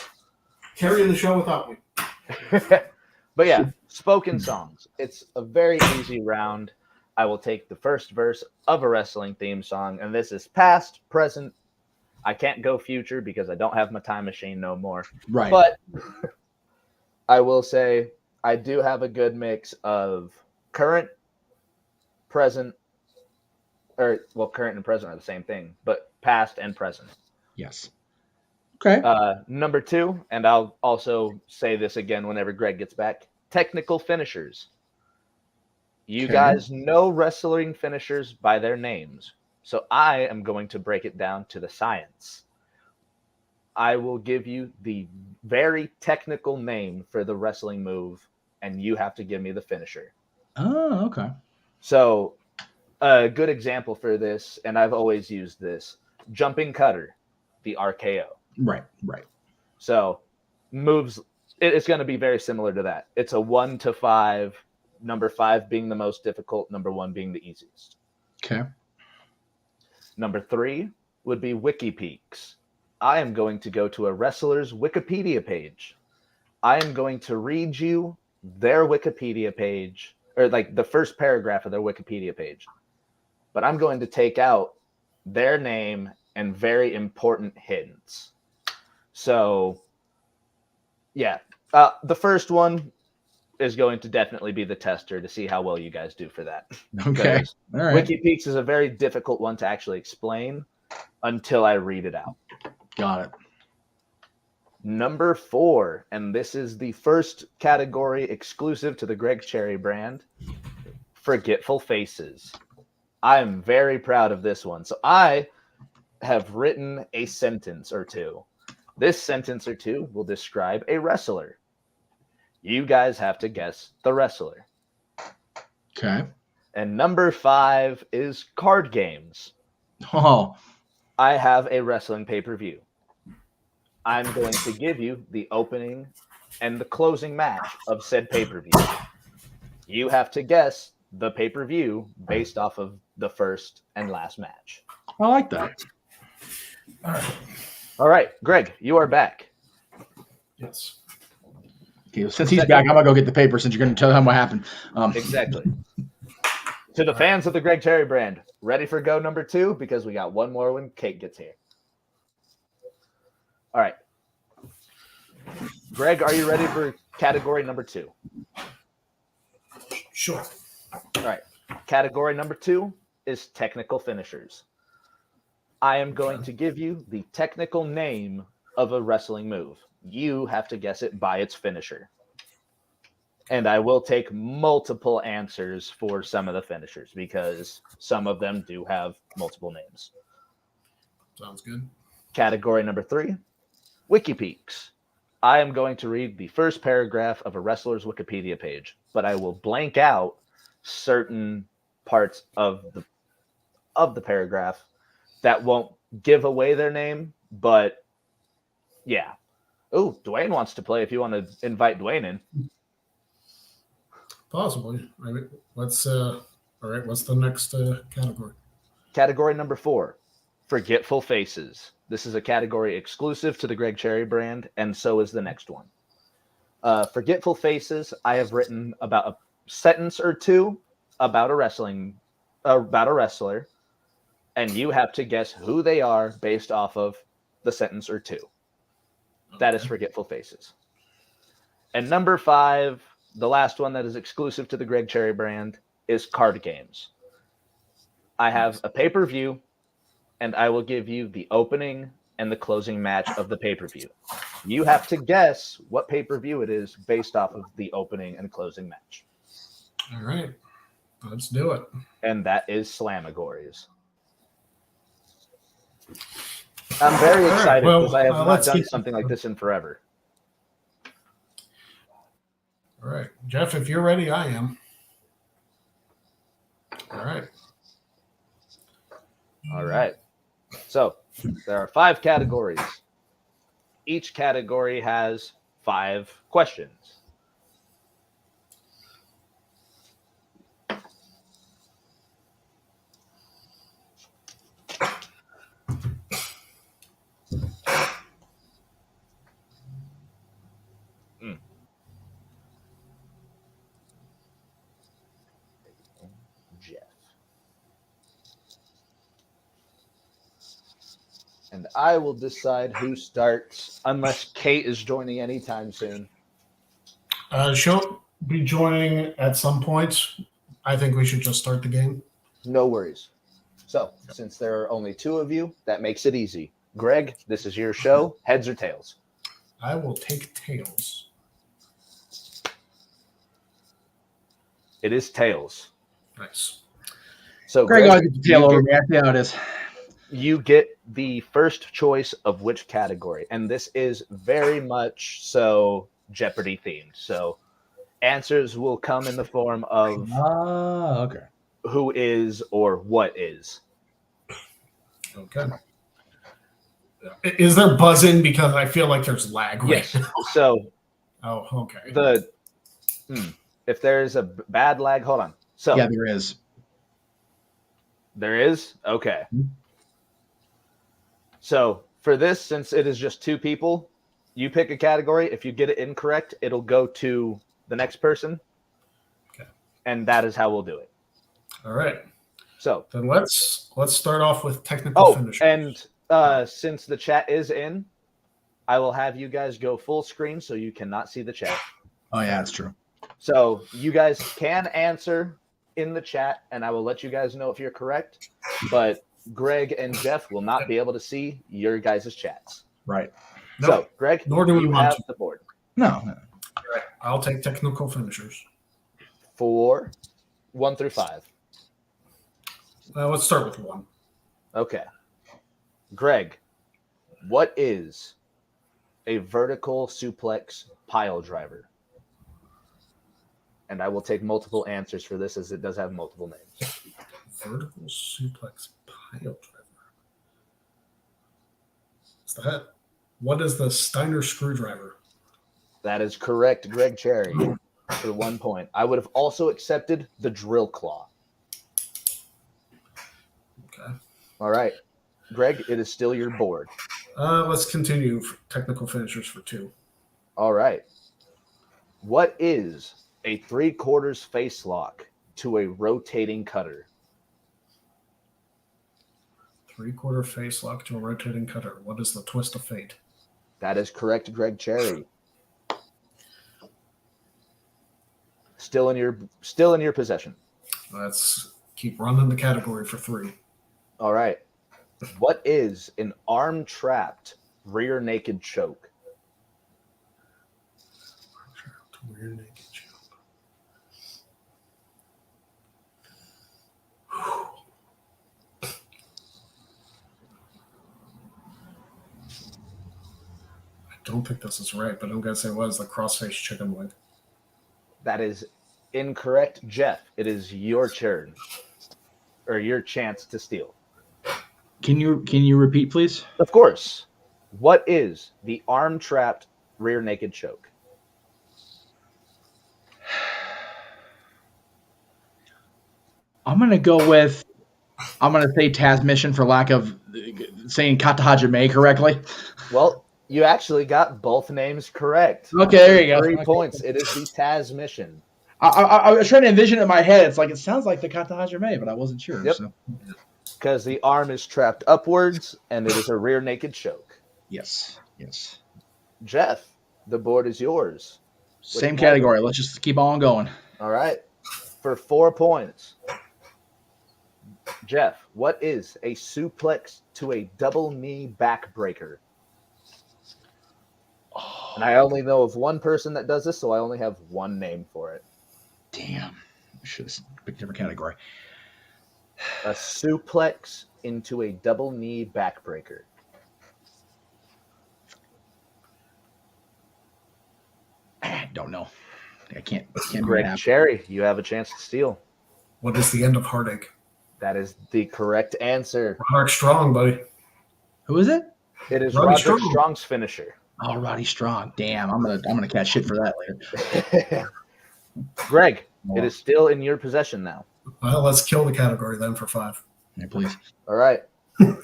Carrying the show without me. But yeah, spoken songs. It's a very easy round. I will take the first verse of a wrestling theme song, and this is past, present. I can't go future because I don't have my time machine no more. Right. But I will say I do have a good mix of current, present, current and present are the same thing, but past and present. Yes. Okay. Number 2, and I'll also say this again whenever Greg gets back, technical finishers. You guys know wrestling finishers by their names, so I am going to break it down to the science. I will give you the very technical name for the wrestling move, and you have to give me the finisher. Oh, okay. So, a good example for this, and I've always used this, jumping cutter, the RKO. Right. So, moves, it's going to be very similar to that. It's a 1 to 5, number 5 being the most difficult, number 1 being the easiest. Okay. Number 3 would be wiki peaks. I am going to go to a wrestler's Wikipedia page. I am going to read you their Wikipedia page, or like the first paragraph of their Wikipedia page. But I'm going to take out their name and very important hints. So, yeah, the first one is going to definitely be the tester to see how well you guys do for that. Okay. All right. WikiPeaks is a very difficult one to actually explain until I read it out. Got it. Number 4, and this is the first category exclusive to the Greg Cherry brand, forgetful faces. I'm very proud of this one. So I have written a sentence or two. This sentence or two will describe a wrestler. You guys have to guess the wrestler. Okay. And number 5 is card games. Oh. I have a wrestling pay-per-view. I'm going to give you the opening and the closing match of said pay-per-view. You have to guess the pay-per-view based off of the first and last match. I like that. All right, Greg, you are back. Yes. Okay, well, since he's back, I'm going to go get the paper since you're going to tell him what happened. Exactly. To the fans of the Greg Cherry brand, ready for go number 2? Because we got one more when Kate gets here. All right. Greg, are you ready for category number 2? Sure. All right. Category number 2 is technical finishers. I am going to give you the technical name of a wrestling move. You have to guess it by its finisher. And I will take multiple answers for some of the finishers because some of them do have multiple names. Sounds good. Category number 3, WikiPeaks. I am going to read the first paragraph of a wrestler's Wikipedia page, but I will blank out certain parts of the paragraph that won't give away their name, but yeah. Oh, Dwayne wants to play if you want to invite Dwayne in. Possibly. I mean, let's All right, what's the next category? Category number 4, Forgetful Faces. This is a category exclusive to the Greg Cherry brand, and so is the next one. Forgetful Faces, I have written about a sentence or two about a wrestler, and you have to guess who they are based off of the sentence or two. Okay. That is Forgetful Faces. And number 5, the last one that is exclusive to the Greg Cherry brand, is card games. I have a pay-per-view, and I will give you the opening and the closing match of the pay-per-view. You have to guess what pay-per-view it is based off of the opening and closing match. All right. Let's do it. And that is Slammagories. I'm very excited because I have not done something like this in forever. All right. Jeff, if you're ready, I am. All right. All right. So there are 5 categories. Each category has 5 questions. Jeff. And I will decide who starts unless Kate is joining anytime soon. She'll be joining at some point. I think we should just start the game. No worries. So, since there are only 2 of you, that makes it easy. Greg, this is your show. Heads or tails? I will take tails. It is tails. Nice. So, Greg, I'll get the tail over me. I see how it is. You get the first choice of which category, and this is very much so Jeopardy themed. So answers will come in the form of okay. Who is or what is. Okay. Is there buzzing because I feel like there's lag? Yes. So. Oh, okay. If there's a bad lag, hold on. So yeah, there is. There is? Okay. Mm-hmm. So for this, since it is just 2 people, you pick a category. If you get it incorrect, it'll go to the next person. Okay. And that is how we'll do it. All right. So then let's start off with technical finishers. And since the chat is in, I will have you guys go full screen so you cannot see the chat. Oh yeah, that's true. So you guys can answer in the chat, and I will let you guys know if you're correct. But Greg and Jeff will not be able to see your guys' chats. Right. So, Greg, nor do we have the board. No. All right. I'll take technical finishers. For 1 through 5. Let's start with 1. Okay. Greg, what is a vertical suplex pile driver? And I will take multiple answers for this as it does have multiple names. Vertical suplex pile driver. What's the head? What is the Steiner screwdriver? That is correct, Greg Cherry, for 1 point. I would have also accepted the drill claw. Okay. All right. Greg, it is still your board. Let's continue technical finishers for 2. All right. What is a 3/4 face lock to a rotating cutter? 3/4 face lock to a rotating cutter. What is the twist of fate? That is correct, Greg Cherry. Still in your possession. Let's keep running the category for 3. All right. What is an arm-trapped rear naked choke? Arm-trapped rear naked choke. I don't think this is right, but I'm going to say what is the cross-face chicken leg? That is incorrect, Jeff. It is your turn, or your chance to steal. Can you repeat, please? Of course. What is the arm-trapped rear naked choke? I'm going to go with, I'm going to say Taz Mission for lack of saying Kata Hajime correctly. Well, you actually got both names correct. Okay, there you go. 3 points. It is the Taz Mission. I was trying to envision it in my head. It's like, it sounds like the Kata Hajime, but I wasn't sure. Yep. Because the arm is trapped upwards, and it is a rear naked choke. Yes. Jeff, the board is yours. Same category. Let's just keep on going. All right. For 4 points. Jeff, what is a suplex to a double knee backbreaker? Oh. And I only know of one person that does this, so I only have one name for it. Damn. I should have picked a different category. A suplex into a double knee backbreaker. Don't know. I can't Greg Cherry, you have a chance to steal. What is the end of Heartache? That is the correct answer. Roderick Strong, buddy. Who is it? It is Roderick Strong's finisher. Oh, Roddy Strong. Damn, I'm gonna catch shit for that later. Greg, it is still in your possession now. Well, let's kill the category then for 5. Yeah, please. All right.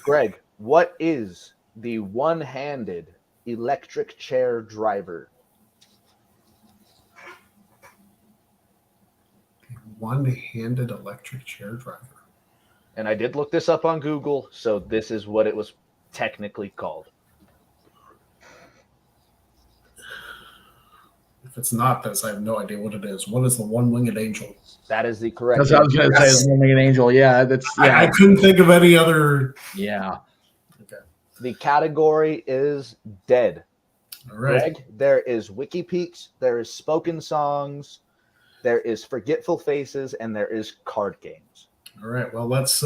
Greg, what is the one-handed electric chair driver? One-handed electric chair driver. And I did look this up on Google, so this is what it was technically called. If it's not this, I have no idea what it is. What is the one-winged angel? That is the correct. That's what I was going to say. Is one-winged angel. Yeah, that's. Yeah. I couldn't think of any other. Yeah. Okay. The category is dead. All right. Greg, there is WikiPeaks, there is spoken songs, there is forgetful faces, and there is card games. All right. Well, let's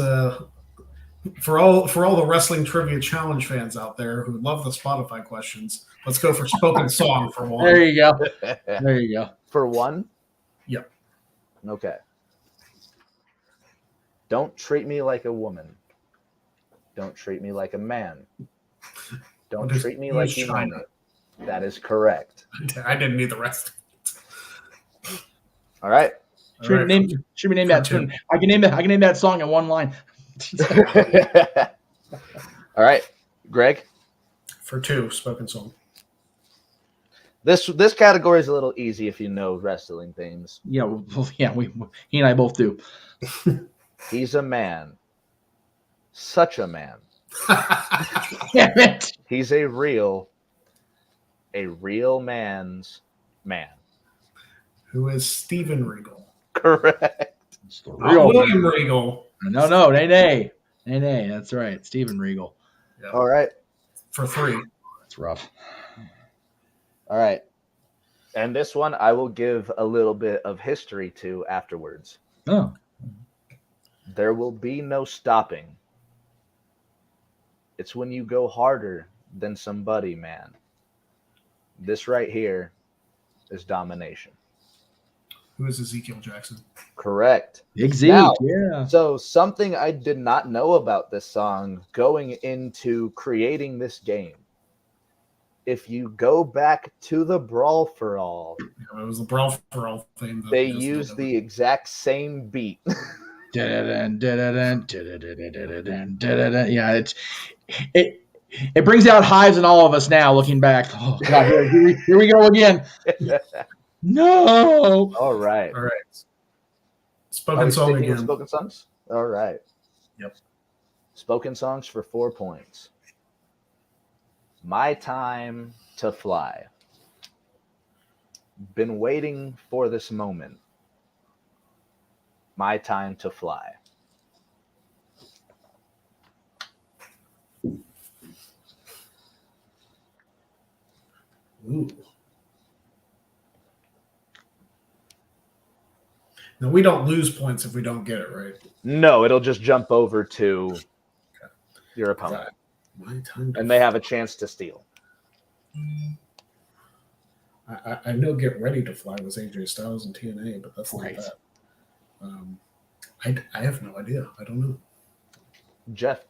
for all the wrestling trivia challenge fans out there who love the Spotify questions, let's go for spoken song for one. There you go. There you go. For one? Yep. Okay. Don't treat me like a woman. Don't treat me like a man. Don't treat me like you know me. That is correct. I didn't need the rest. All right. Should we name that tune? I can name that song in one line. All right, Greg. For 2, spoken song. This category is a little easy if you know wrestling things. Yeah, he and I both do. He's a man. Such a man. Damn it. He's a real man's man. Who is Steven Regal? Correct. It's the real William Regal. No, nay. That's right. Steven Regal. Yep. All right. For 3. That's rough. All right. And this one I will give a little bit of history to afterwards. Oh. There will be no stopping. It's when you go harder than somebody, man. This right here is domination. Who is Ezekiel Jackson? Correct. Big Zeke, now, yeah. So something I did not know about this song going into creating this game. If you go back to the Brawl for All, it was the Brawl for All thing. They used the exact same beat. Yeah, it brings out hives in all of us now. Looking back, oh God, here we go again. No. All right. Spoken song again. Spoken songs. All right. Yep. Spoken songs for 4 points. My time to fly. Been waiting for this moment. My time to fly. Ooh. Now, we don't lose points if we don't get it right. No, it'll just jump over to your opponent. My time and they have a chance to steal. I know Get Ready to Fly was AJ Styles and TNA, but that's not that. I have no idea. I don't know. Jeff,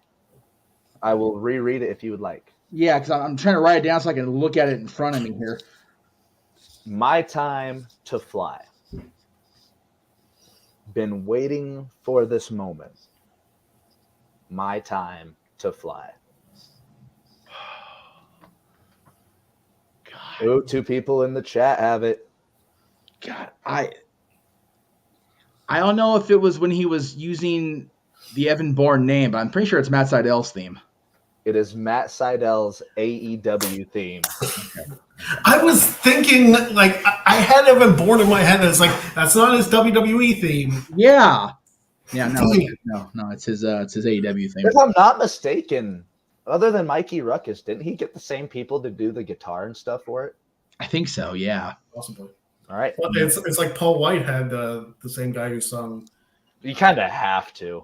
I will reread it if you would like. Yeah, because I'm trying to write it down so I can look at it in front of me here. My time to fly. been waiting for this moment. My time to fly. God. Oh, 2 people in the chat have it. God, I don't know if it was when he was using the Evan Bourne name, but I'm pretty sure it's Matt Seidel's theme. It is Matt Seidel's AEW theme. I was thinking, like, I had Evan Bourne in my head. And it's like, that's not his WWE theme. Yeah. Yeah, no, it's his AEW theme. If I'm not mistaken, other than Mikey Ruckus, didn't he get the same people to do the guitar and stuff for it? I think so, yeah. Possibly. All right. Well, it's like Paul White had the same guy who sung. You kind of have to.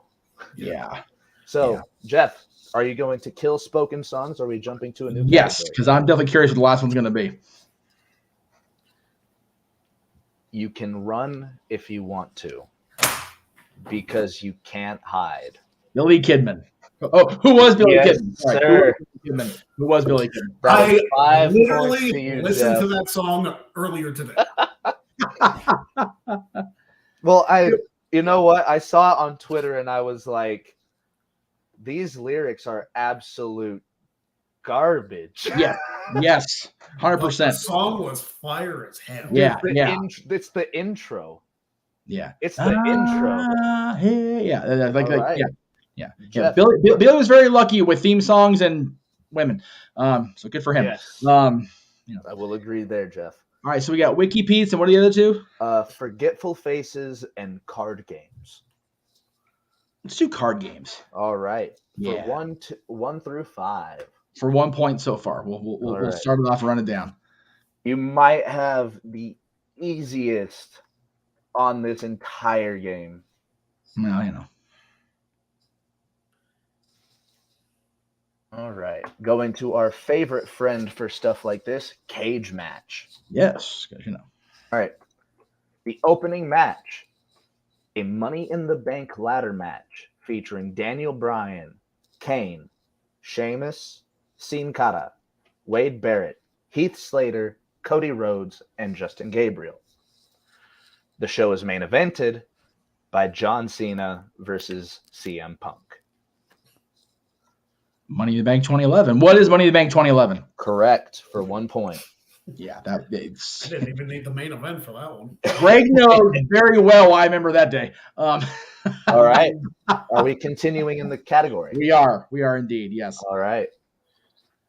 Yeah. So, Jeff, are you going to kill spoken songs, or are we jumping to a new Yes, category? because I'm definitely curious what the last one's going to be. You can run if you want to, because you can't hide. Billy Kidman. Oh, who was Billy Yes, Kidman? sir. Who was Billy Kidman? I 5 literally points to you, listened Jeff. to that song earlier today. Well, you know what? I saw it on Twitter and I was like, these lyrics are absolute garbage. Yeah. Yes. 100%. The song was fire as hell. Yeah. It's the intro. Yeah. It's the intro. Hey, yeah. Like, right. yeah. Jeff. Billy was very lucky with theme songs and women. So good for him. Yes. I will agree there, Jeff. All right, so we got Wiki Pete's, and what are the other two? Forgetful Faces and Card Games. Let's do card games. All right. Yeah. For 1 through 5. For 1 point so far. We'll start it off and run it down. You might have the easiest on this entire game. Well, you know. All right. Going to our favorite friend for stuff like this, cage match. Yes, because you know. All right. The opening match, a Money in the Bank ladder match featuring Daniel Bryan, Kane, Sheamus, Sin Cara, Wade Barrett, Heath Slater, Cody Rhodes, and Justin Gabriel. The show is main evented by John Cena versus CM Punk. Money in the Bank 2011. What is Money in the Bank 2011? Correct, for 1 point. Yeah, I didn't even need the main event for that one. Greg knows very well why I remember that day. All right. Are we continuing in the category? We are indeed, yes. All right.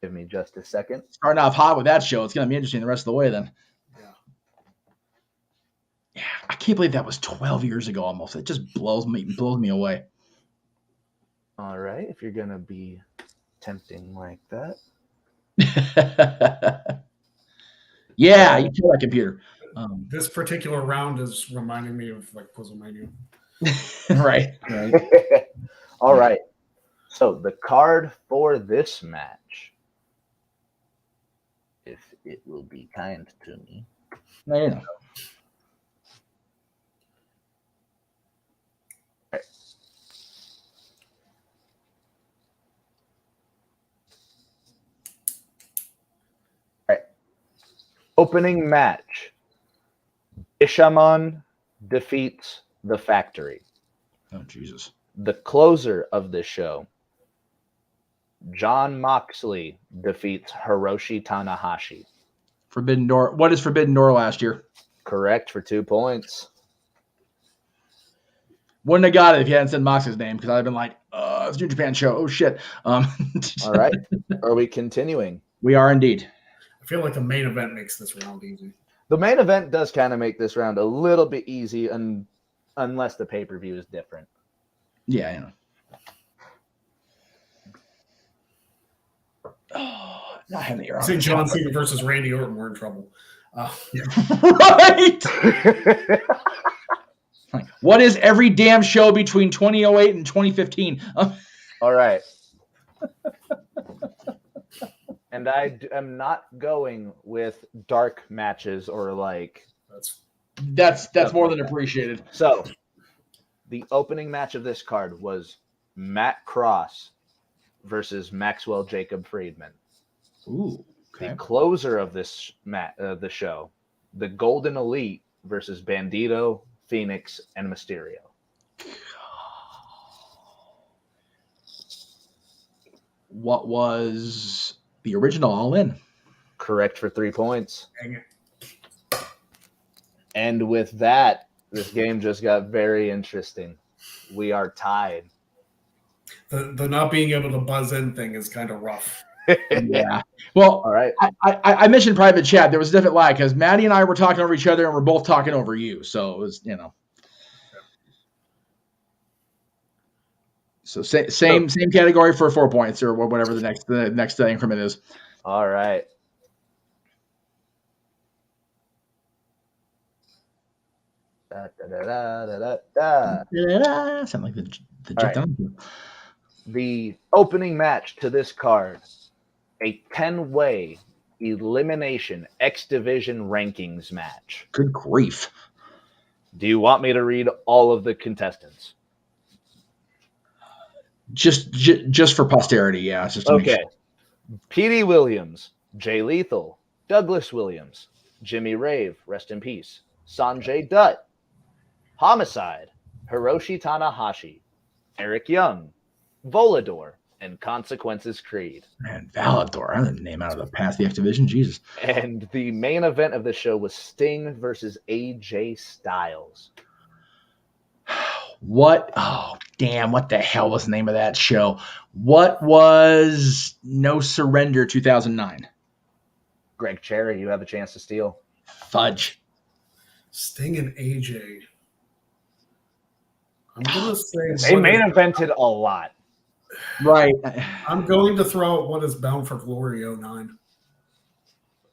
Give me just a second. Starting off hot with that show. It's going to be interesting the rest of the way then. Yeah, I can't believe that was 12 years ago almost. It just blows me away. All right. If you're going to be tempting like that. Yeah, you kill that computer. This particular round is reminding me of like Puzzlemania. Right. All right. So the card for this match, if it will be kind to me. No, you know. Opening match. Bishamon defeats the Factory. Oh, Jesus. The closer of this show. Jon Moxley defeats Hiroshi Tanahashi. Forbidden Door. What is Forbidden Door last year? Correct for 2 points. Wouldn't have got it if you hadn't said Moxley's name because I'd have been like, it's a New Japan show. Oh, shit. All right. Are we continuing? We are indeed. I feel like the main event makes this round easy. The main event does kind of make this round a little bit easy unless the pay-per-view is different. Yeah, you know. Oh, not having your Say John Cena versus Randy Orton, we're in trouble. Right. What is every damn show between 2008 and 2015? All right. And I am not going with dark matches or like. That's more than appreciated. So, the opening match of this card was Matt Cross versus Maxwell Jacob Friedman. Ooh. Okay. The closer of this the show, the Golden Elite versus Bandito, Phoenix, and Mysterio. What was the original All In? Correct for 3 points. Dang it. And with that, this game just got very interesting. We are tied. The not being able to buzz in thing is kind of rough. Yeah. Well, all right. I mentioned private chat. There was a different lag because Matty and I were talking over each other, and we're both talking over you. So it was, So same category for 4 points or whatever the next increment is. All right. Something like the Right. The opening match to this card, a 10-way elimination X Division rankings match. Good grief. Do you want me to read all of the contestants? Just for posterity, yeah. Just to okay. Petey Williams, Jay Lethal, Douglas Williams, Jimmy Rave, rest in peace, Sanjay Dutt, Homicide, Hiroshi Tanahashi, Eric Young, Volador, and Consequences Creed. Man, Volador, I didn't name out of the past the X Division, Jesus. And the main event of the show was Sting versus AJ Styles. What? Oh, damn. What the hell was the name of that show? What was No Surrender 2009? Greg Cherry, you have a chance to steal. Fudge. Sting and AJ. I'm going to say... They main evented a lot. Right. I'm going to throw out what is Bound for Glory 09.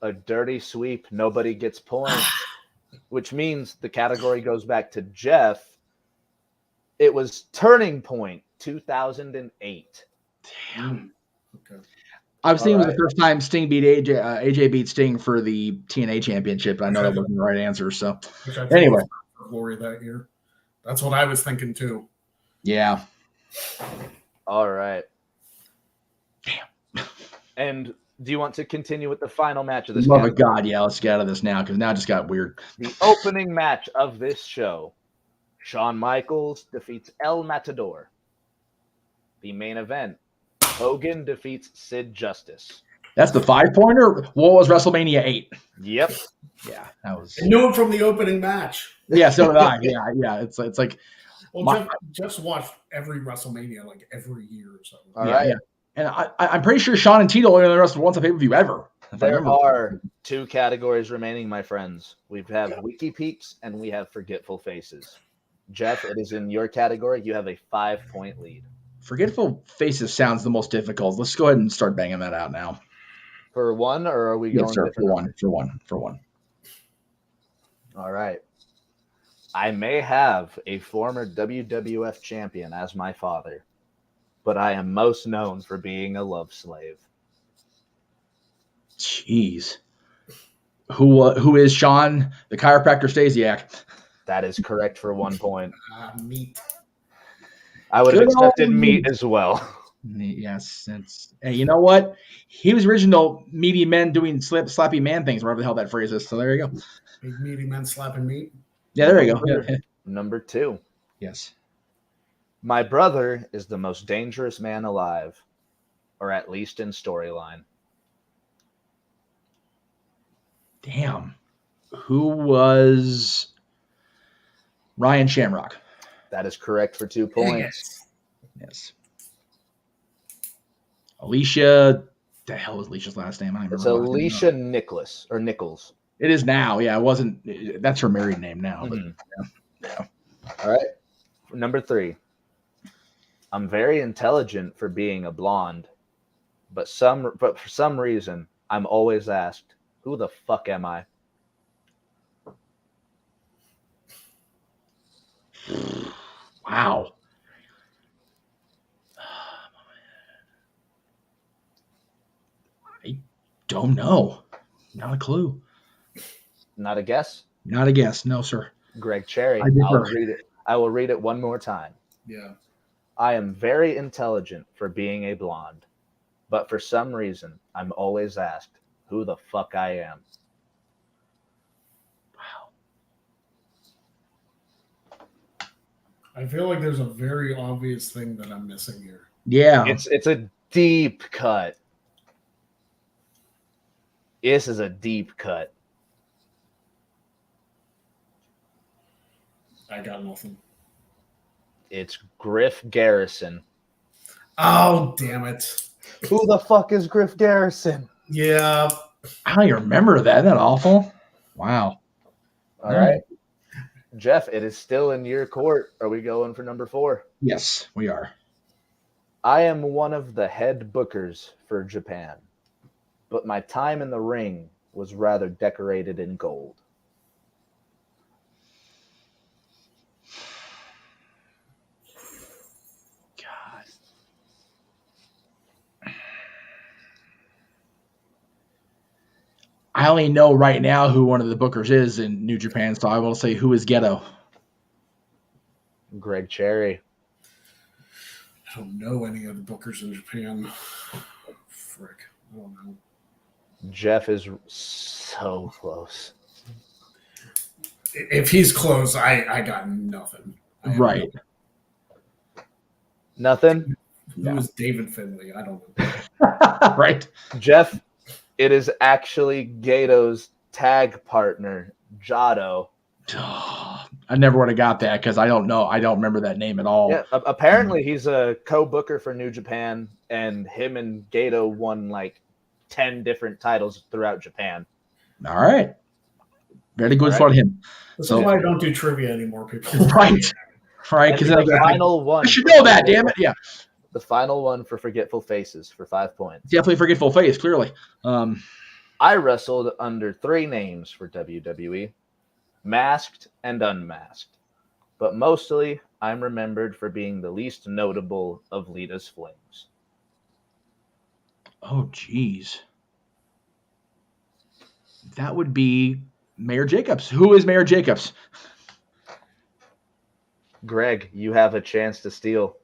A dirty sweep. Nobody gets points. Which means the category goes back to Jeff. It was Turning Point 2008. Damn. Okay. I was thinking it was the first time Sting beat AJ. AJ beat Sting for the TNA championship. I know that wasn't the right answer. So anyway, for Glory that year. That's what I was thinking too. Yeah. All right. Damn. And do you want to continue with the final match of this? Love of God, yeah. Let's get out of this now because now it just got weird. The opening match of this show. Shawn Michaels defeats El Matador. The main event, Hogan defeats Sid Justice. That's the 5-pointer? What was WrestleMania 8? Yep. Yeah, that was. I knew it from the opening match. Yeah, so did I. Yeah. It's like. Well, just watched every WrestleMania like every year or something. All right. Yeah. And I'm pretty sure Shawn and Tito only wrestled once a pay-per-view ever. There are 2 categories remaining, my friends. We have Wiki Peeps and we have Forgetful Faces. Jeff, it is in your category. You have a 5-point lead. Forgetful Faces sounds the most difficult. Let's go ahead and start banging that out now. For one, or are we going for one? All right. I may have a former WWF champion as my father, but I am most known for being a love slave. Jeez. Who is Shawn, the chiropractor Stasiak? That is correct for 1 point. Meat. I would have accepted meat as well. Yes. Hey, you know what? He was original meaty men doing slappy man things, whatever the hell that phrase is. So there you go. Big meaty men slapping meat. Yeah, there you go. Number 2. Yes. My brother is the most dangerous man alive, or at least in storyline. Damn. Who was Ryan Shamrock? That is correct for 2 points. Yes. Alicia, the hell was Alicia's last name? I don't remember. It's Alicia Nichols. It is now. Yeah, it wasn't. That's her married name now. Mm-hmm. But yeah. All right. Number 3. I'm very intelligent for being a blonde, but for some reason, I'm always asked, who the fuck am I? Wow. I don't know. Not a clue. Not a guess? Not a guess. No, sir. Greg Cherry. I will read it one more time. Yeah. I am very intelligent for being a blonde, but for some reason, I'm always asked who the fuck I am. Wow. I feel like there's a very obvious thing that I'm missing here. Yeah. It's a deep cut. This is a deep cut. I got nothing. It's Griff Garrison. Oh, damn it. Who the fuck is Griff Garrison? Yeah. I don't even remember that. Isn't that awful? Wow. All right. Jeff, it is still in your court. Are we going for number 4? Yes, we are. I am one of the head bookers for Japan, but my time in the ring was rather decorated in gold. God. I only know right now who one of the bookers is in New Japan, so I will say who is Geto. Greg Cherry. I don't know any of the bookers in Japan. Frick. I don't know. Jeff is so close. If he's close, I got nothing. Right. Nothing? Who is David Finley? I don't know. Right. Jeff, it is actually Gato's tag partner, Jado. I never would have got that because I don't know. I don't remember that name at all. Yeah, apparently he's a co-booker for New Japan, and him and Gato won like 10 different titles throughout Japan. All right. Very good for him. This is why I don't do trivia anymore, people. Right. Right. Because the final one. I should know that, damn it. Yeah. The final one for Forgetful Faces for 5 points. Definitely Forgetful Face, clearly. I wrestled under 3 names for WWE, masked and unmasked. But mostly, I'm remembered for being the least notable of Lita's flings. Oh, geez. That would be Mayor Jacobs. Who is Mayor Jacobs? Greg, you have a chance to steal.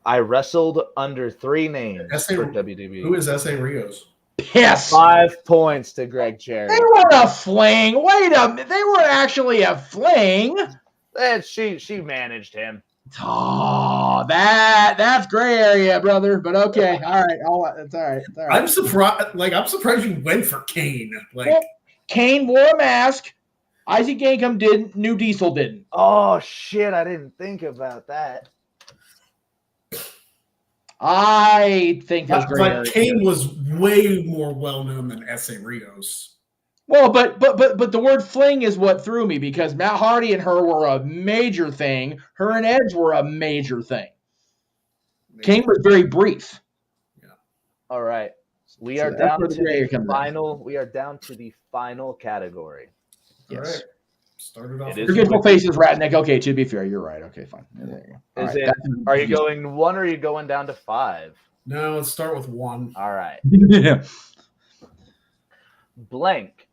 I wrestled under 3 names for WWE. Who is S.A. Rios? Yes. 5 points to Greg Cherry. They weren't a fling. Wait a minute. They weren't actually a fling. She managed him. Oh, that's gray area, brother. But okay, all right, that's all right. That's all right. I'm surprised you went for Kane. Kane wore a mask. Isaac Yankum didn't. New Diesel didn't. Oh shit! I didn't think about that. I think that's gray area. But Kane was way more well known than S.A. Rios. Well, but the word fling is what threw me because Matt Hardy and her were a major thing. Her and Edge were a major thing. Kane was very brief. Yeah. All right. We are down to the final. We are down to the final category. Yes. All right. Started off. Forgetful Faces, Ratnick. Okay, to be fair, you're right. Okay, fine. Are you going 1 or are you going down to 5? No, let's start with 1. All right. Yeah. Blank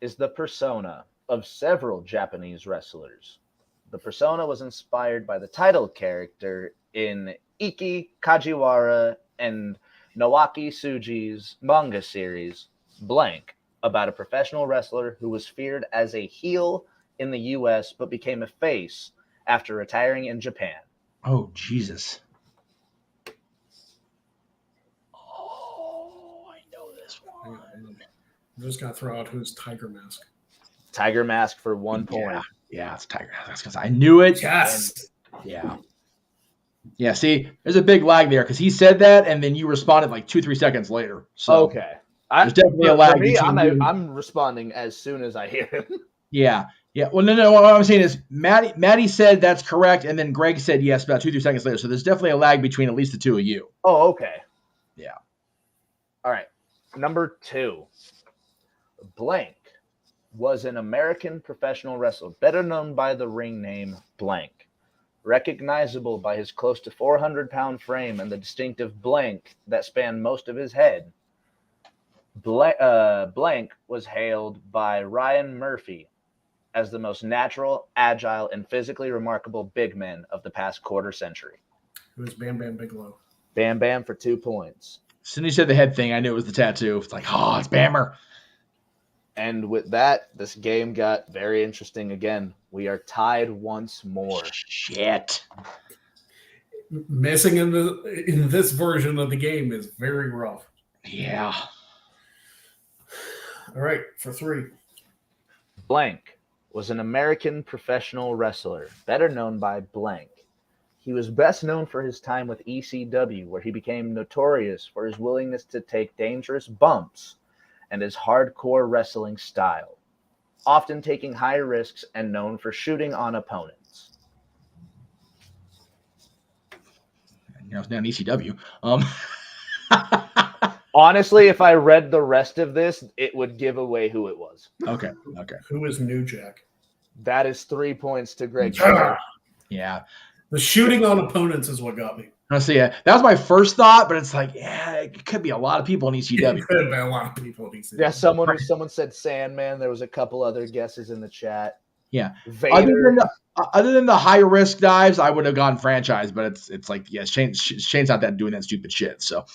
is the persona of several Japanese wrestlers. The persona was inspired by the title character in Iki Kajiwara and Naoki Tsuji's manga series, Blank, about a professional wrestler who was feared as a heel in the U.S. but became a face after retiring in Japan. Oh, Jesus. Oh, I know this one. I'm just going to throw out who's Tiger Mask. Tiger Mask for 1 point. Yeah, it's Tiger Mask because I knew it. Yes. Yeah. Yeah, see, there's a big lag there because he said that and then you responded like 2-3 seconds later. So okay. There's definitely a lag. For me, I'm responding as soon as I hear him. Yeah. Yeah. Well, no. What I'm saying is Matty said that's correct, and then Greg said yes about 2-3 seconds later. So there's definitely a lag between at least the two of you. Oh, okay. Yeah. All right. Number 2. Blank was an American professional wrestler, better known by the ring name Blank. Recognizable by his close to 400-pound frame and the distinctive blank that spanned most of his head. Blank was hailed by Ryan Murphy as the most natural, agile, and physically remarkable big men of the past quarter century. It was Bam Bam Bigelow. Bam Bam for 2 points. As soon as you said the head thing, I knew it was the tattoo. It's like, it's Bammer. And with that, this game got very interesting again. We are tied once more. Shit. Missing in this version of the game is very rough. Yeah. All right, for 3. Blank was an American professional wrestler, better known by Blank. He was best known for his time with ECW, where he became notorious for his willingness to take dangerous bumps and his hardcore wrestling style, often taking high risks and known for shooting on opponents. It's not ECW. Honestly, if I read the rest of this, it would give away who it was. Okay. Who is New Jack? That is 3 points to Greg. Yeah. The shooting on opponents is what got me. Honestly, yeah, that was my first thought, but it's like, yeah, it could be a lot of people in ECW. It could have been a lot of people in ECW. Yeah, someone said Sandman. There was a couple other guesses in the chat. Yeah. Vader. Other than the high risk dives, I would have gone franchise, but it's like, yeah, Shane's not that doing that stupid shit. So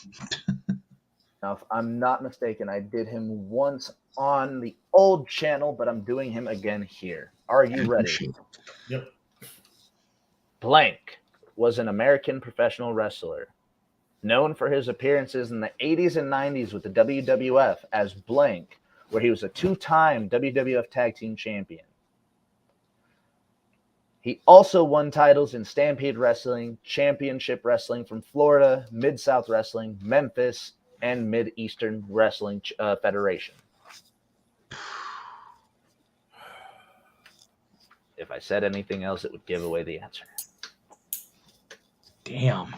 Now, if I'm not mistaken, I did him once on the old channel, but I'm doing him again here. Are you ready? Yep. Blank was an American professional wrestler, known for his appearances in the 80s and 90s with the WWF as Blank, where he was a 2-time WWF Tag Team Champion. He also won titles in Stampede Wrestling, Championship Wrestling from Florida, Mid-South Wrestling, Memphis, and Mid-Eastern Wrestling Federation. If I said anything else, it would give away the answer. damn.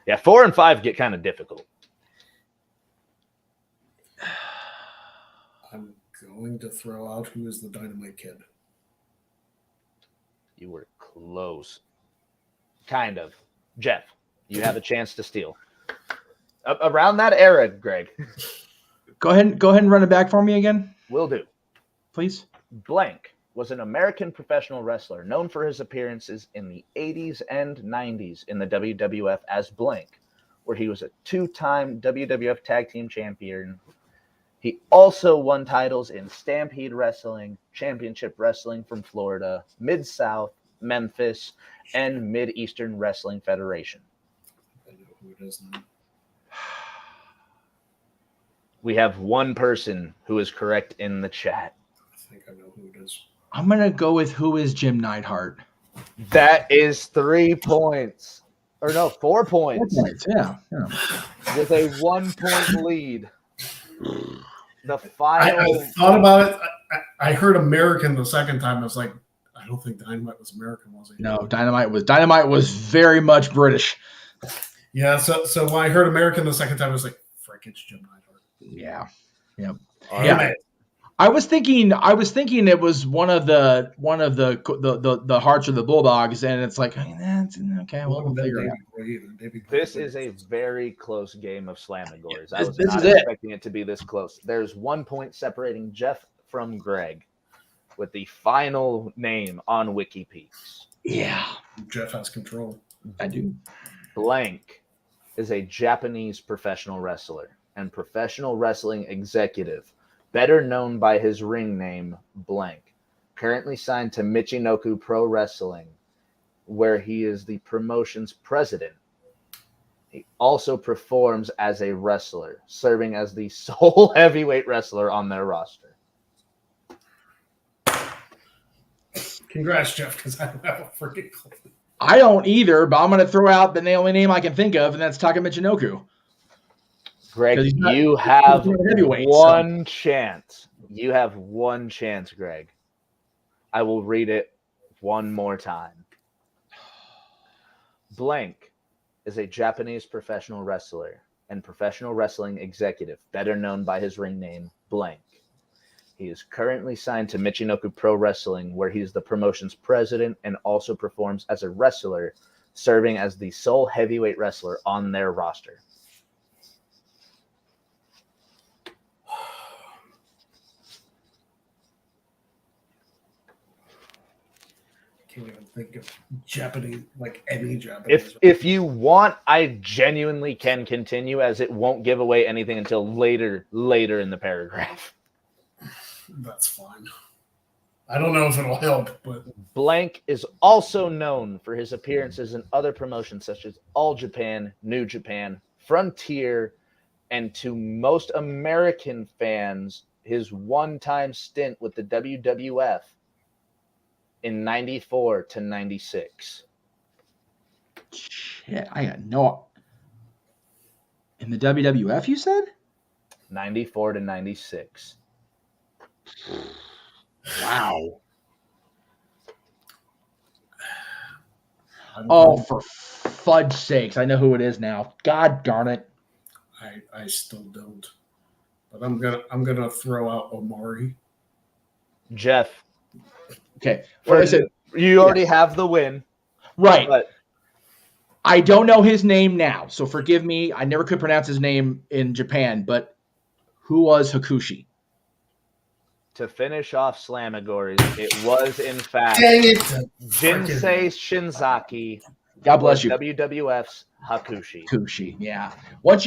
Yeah, 4 and 5 get kind of difficult. I'm going to throw out who is the Dynamite Kid. You were close. Kind of. Jeff, you have a chance to steal. Around that era, Greg. Go ahead and run it back for me again, Will do. please. Blank was an American professional wrestler known for his appearances in the 80s and 90s in the WWF as Blank, where he was a 2-time WWF Tag Team Champion. He also won titles in Stampede Wrestling, Championship Wrestling from Florida, Mid-South, Memphis, and Mid-Eastern Wrestling Federation. I know who it is now. We have one person who is correct in the chat. I think I know who it is. I'm gonna go with who is Jim Neidhart. That is 3 points. Or no, 4 points. 4 points, yeah. With a 1 point lead. The final. I thought about it. I heard American the second time. I was like, I don't think Dynamite was American, was he? No, Dynamite was very much British. Yeah, so when I heard American the second time, I was like, frick, it's Jim Neidhart. Yeah. Yep. Yeah. I was thinking it was one of the Hearts or the Bulldogs, and it's like, okay, we'll figure it out. This is a very close game of Slammagories. I was not expecting it to be this close. There's 1 point separating Jeff from Greg with the final name on WikiPeaks. Yeah. Jeff has control. I do. Blank is a Japanese professional wrestler and professional wrestling executive, better known by his ring name, Blank, currently signed to Michinoku Pro Wrestling, where he is the promotion's president. He also performs as a wrestler, serving as the sole heavyweight wrestler on their roster. Congrats, Jeff, because I don't have a freaking clue. I don't either, but I'm going to throw out the only name I can think of, and that's Taka Michinoku. Greg, you have one chance. You have one chance, Greg. I will read it one more time. Blank is a Japanese professional wrestler and professional wrestling executive, better known by his ring name, Blank. He is currently signed to Michinoku Pro Wrestling, where he is the promotion's president and also performs as a wrestler, serving as the sole heavyweight wrestler on their roster. Can't even think of Japanese, like any Japanese. If you want, I genuinely can continue, as it won't give away anything until later in the paragraph. That's fine. I don't know if it'll help, but Blank is also known for his appearances in other promotions such as All Japan, New Japan, Frontier, and to most American fans, his one-time stint with the WWF in 94 to 96. Shit, I got no. In the WWF, you said? 94 to 96. Wow. Oh, for fudge sakes. I know who it is now. God darn it. I still don't. But I'm gonna throw out Omari. Jeff. Okay. You already have the win. Right. But I don't know his name now, so forgive me. I never could pronounce his name in Japan, but who was Hakushi? to finish off Slammagories, it was in fact Jinsei Shinzaki. God bless you. WWF's Hakushi. Hakushi, yeah. Once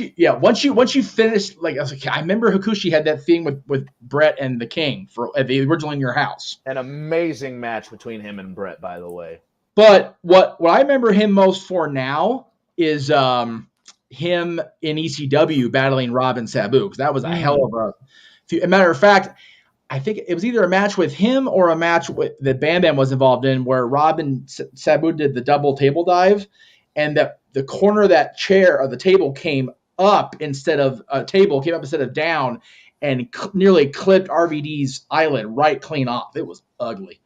you finish, like I remember Hakushi had that thing with Brett and the King for the original In Your House. An amazing match between him and Brett, by the way. But what I remember him most for now is him in ECW battling Robin Sabu, because that was a hell of a. As a matter of fact, I think it was either a match with him or a match that Bam Bam was involved in, where Robin Sabu did the double table dive, and that the corner of that chair or the table came up instead of down, and nearly clipped RVD's eyelid right clean off. It was ugly.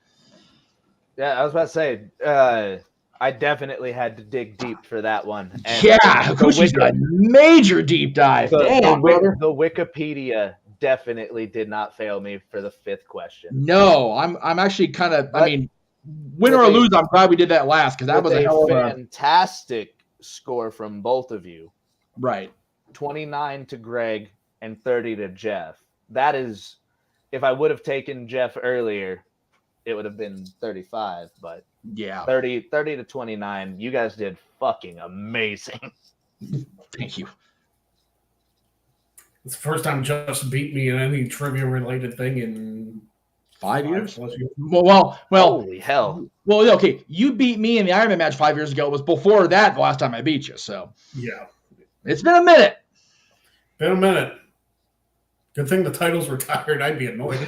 Yeah, I was about to say, I definitely had to dig deep for that one. And Hakushi's got a major deep dive. The Wikipedia definitely did not fail me for the fifth question. No, I'm actually kind of. I mean, win or lose, I'm glad we did that last, because that was a hell of a fantastic score from both of you. Right, 29 to Greg and 30 to Jeff. That is, if I would have taken Jeff earlier, it would have been 35. But yeah, 30 to 29. You guys did fucking amazing. Thank you. It's the first time Just beat me in any trivia-related thing in 5 years. Well, holy hell. Well, okay, you beat me in the Iron Man match 5 years ago. It was before that the last time I beat you. So yeah, it's been a minute. Good thing the title's retired. I'd be annoyed.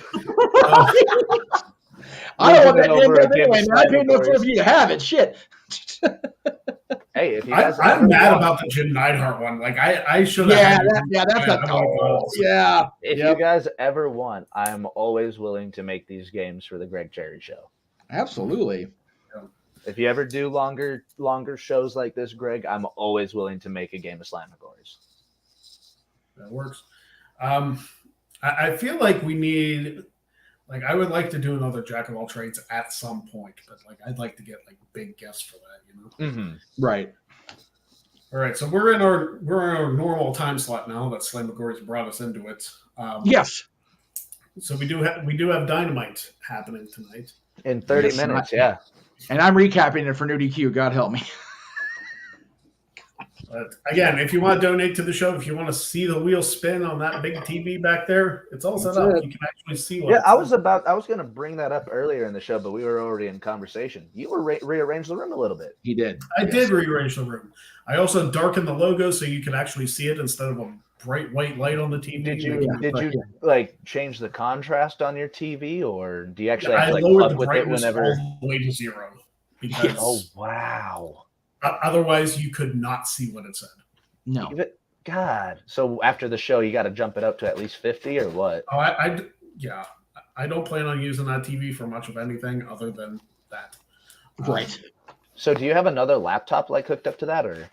I don't want that anyway, man. I paid no for you to have it. Shit. Hey, if you guys I'm mad about the Jim Neidhart one. Like I should have. That's a goal. Yeah. If you guys ever want, I'm always willing to make these games for the Greg Cherry Show. Absolutely. If you ever do longer shows like this, Greg, I'm always willing to make a game of Slammagories. That works. I feel like we need. Like, I would like to do another Jack of all trades at some point, but like I'd like to get like big guests for that, you know. Mm-hmm. Right. All right, so we're in our normal time slot now that Slammagories brought us into it. Yes. So we do have Dynamite happening tonight in 30 minutes. Yeah. And I'm recapping it for New DQ. God help me. But again, if you want to donate to the show, if you want to see the wheel spin on that big TV back there, it's all set up. You can actually see what. Yeah, I was going to bring that up earlier in the show, but we were already in conversation. You were rearranged the room a little bit. He did. I did rearrange the room. I also darkened the logo so you can actually see it instead of a bright white light on the TV. Did you like change the contrast on your TV, or do you actually have to, lowered the brightness all the way to 0? Because oh wow. Otherwise, you could not see what it said. No. God. So after the show, you got to jump it up to at least 50 or what? Oh, I don't plan on using that TV for much of anything other than that. Right. So do you have another laptop like hooked up to that, or?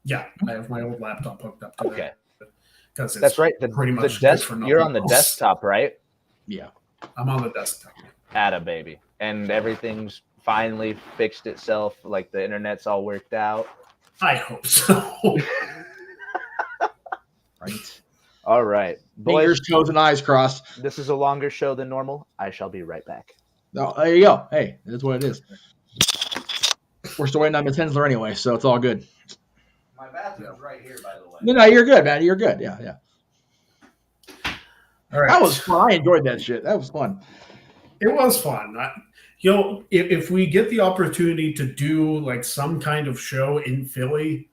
Yeah, I have my old laptop hooked up to that. Okay. Because that's right. Pretty much the desk. You're on the desktop, right? Yeah, I'm on the desktop. Atta baby, and everything's finally fixed itself, like the internet's all worked out. I hope so. Right. All right. Boys, fingers, toes, and eyes crossed. This is a longer show than normal. I shall be right back. Oh, there you go. Hey, that's what it is. We're still waiting on Miss Hensler anyway, so it's all good. My bathroom's right here, by the way. No, you're good, man. You're good. Yeah. All right. That was fun. I enjoyed that shit. That was fun. It was fun. If we get the opportunity to do like some kind of show in Philly,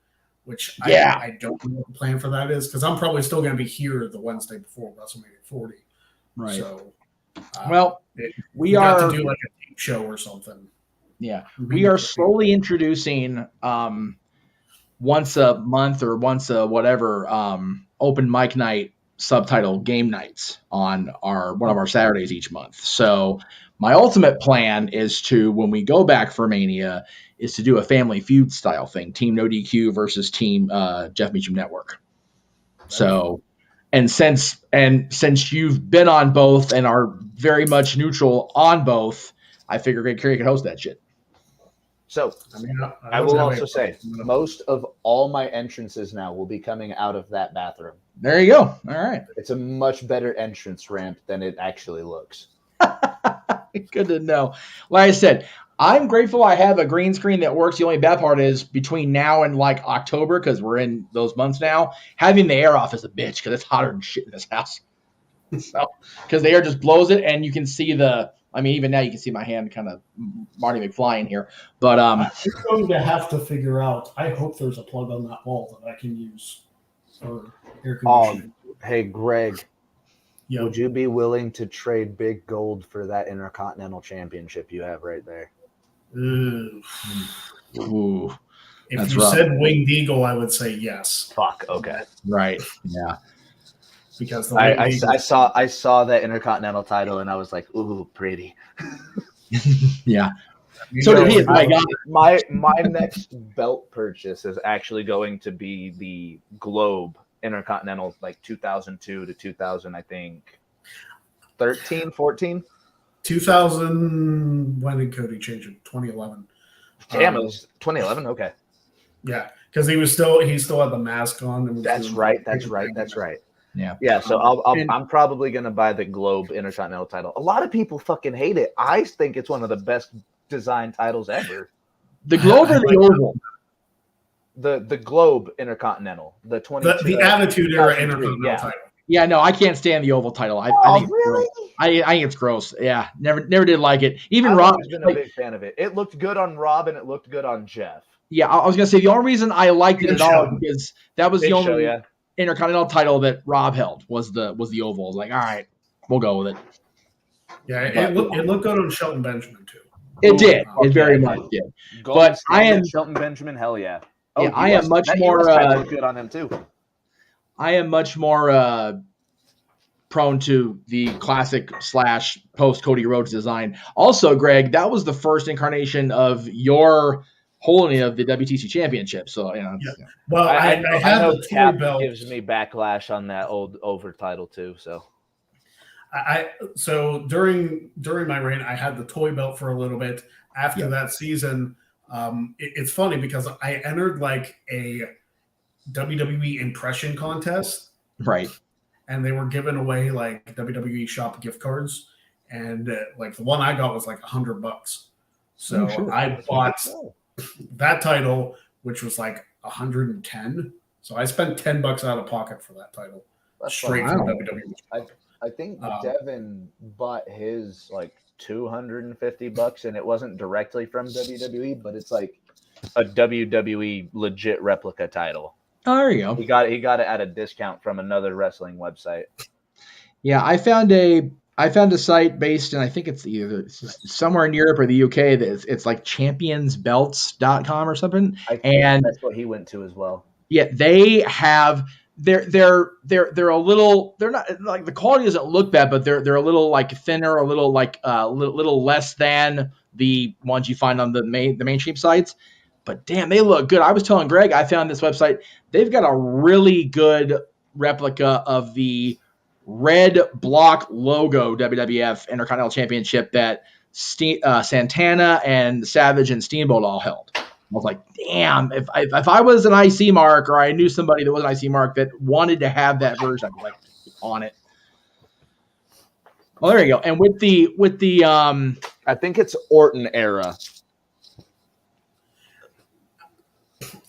which I don't know what the plan for that is, because I'm probably still going to be here the Wednesday before WrestleMania 40. Right. So, we got to do like a tape show or something. Yeah, we are slowly introducing once a month or once a whatever open mic night subtitle game nights on one of our Saturdays each month. So my ultimate plan is to, when we go back for Mania, is to do a Family Feud style thing, Team No DQ versus Team Jeff Meacham Network. So, and since you've been on both and are very much neutral on both, I figure Greg Carey could host that shit. So I will also say most of all my entrances now will be coming out of that bathroom. There you go. All right. It's a much better entrance ramp than it actually looks. Good to know. Like I said, I'm grateful I have a green screen that works. The only bad part is between now and like October, because we're in those months now, having the air off is a bitch because it's hotter than shit in this house. So, because the air just blows it, and you can see even now you can see my hand kind of Marty McFly in here. But I'm going to have to figure out. I hope there's a plug on that wall that I can use for air conditioning. Hey, Greg, Yo. Would you be willing to trade big gold for that Intercontinental Championship you have right there? Ooh. If you rough. said Winged Eagle, I would say yes. Fuck. Okay. Right. Yeah. Because I saw that Intercontinental title and I was like, ooh, pretty. Yeah. So did he. My next belt purchase is actually going to be the Globe Intercontinental, like 2002 to 2000, I think 13, 14. 2000. When did Cody change it? 2011. Damn, it was 2011. Okay. Yeah, because he still had the mask on. And That's right. Yeah. Yeah. So I'm probably gonna buy the Globe Intercontinental title. A lot of people fucking hate it. I think it's one of the best design titles ever. The Globe or the Oval? The Globe Intercontinental, the Attitude Era Intercontinental title. Yeah, no, I can't stand the Oval title. I think really? I think it's gross. Yeah, never did like it. Even I've Rob always been a big fan of it. It looked good on Rob and it looked good on Jeff. Yeah, I was gonna say the only reason I liked it at all because that was the only Intercontinental title that Rob held was the Oval. I was like, all right, we'll go with it. Yeah, it looked good on Shelton Benjamin too. It did. It very much did. But I am Shelton Benjamin. Hell yeah. Yeah, I am much more good on him too. I am much more prone to the classic / post Cody Rhodes design. Also, Greg, that was the first incarnation of your holding of the WTC Championship. So, Yeah. Well, I know the Cap toy belt. gives me backlash on that old over title too. So, so during my reign, I had the toy belt for a little bit. After that season, it's funny because I entered like a WWE impression contest, right? And they were giving away like WWE shop gift cards, and like the one I got was like $100. So I bought that title, which was like 110. So I spent $10 out of pocket for that title, straight from WWE. I think Devin bought his like $250, and it wasn't directly from WWE, but it's like a WWE legit replica title. Oh, there you go. He got it at a discount from another wrestling website. Yeah, I found a site based in, I think it's either somewhere in Europe or the UK that it's like championsbelts.com or something. And that's what he went to as well. Yeah, they have they're a little, they're not like, the quality doesn't look bad, but they're a little like thinner, a little like little less than the ones you find on the mainstream sites. But damn, they look good. I was telling Greg, I found this website. They've got a really good replica of the red block logo WWF Intercontinental Championship that Santana and Savage and Steamboat all held. I was like, damn, if I was an IC mark, or I knew somebody that was an IC mark that wanted to have that version, I'd be like on it. Well, there you go. And with the I think it's Orton era.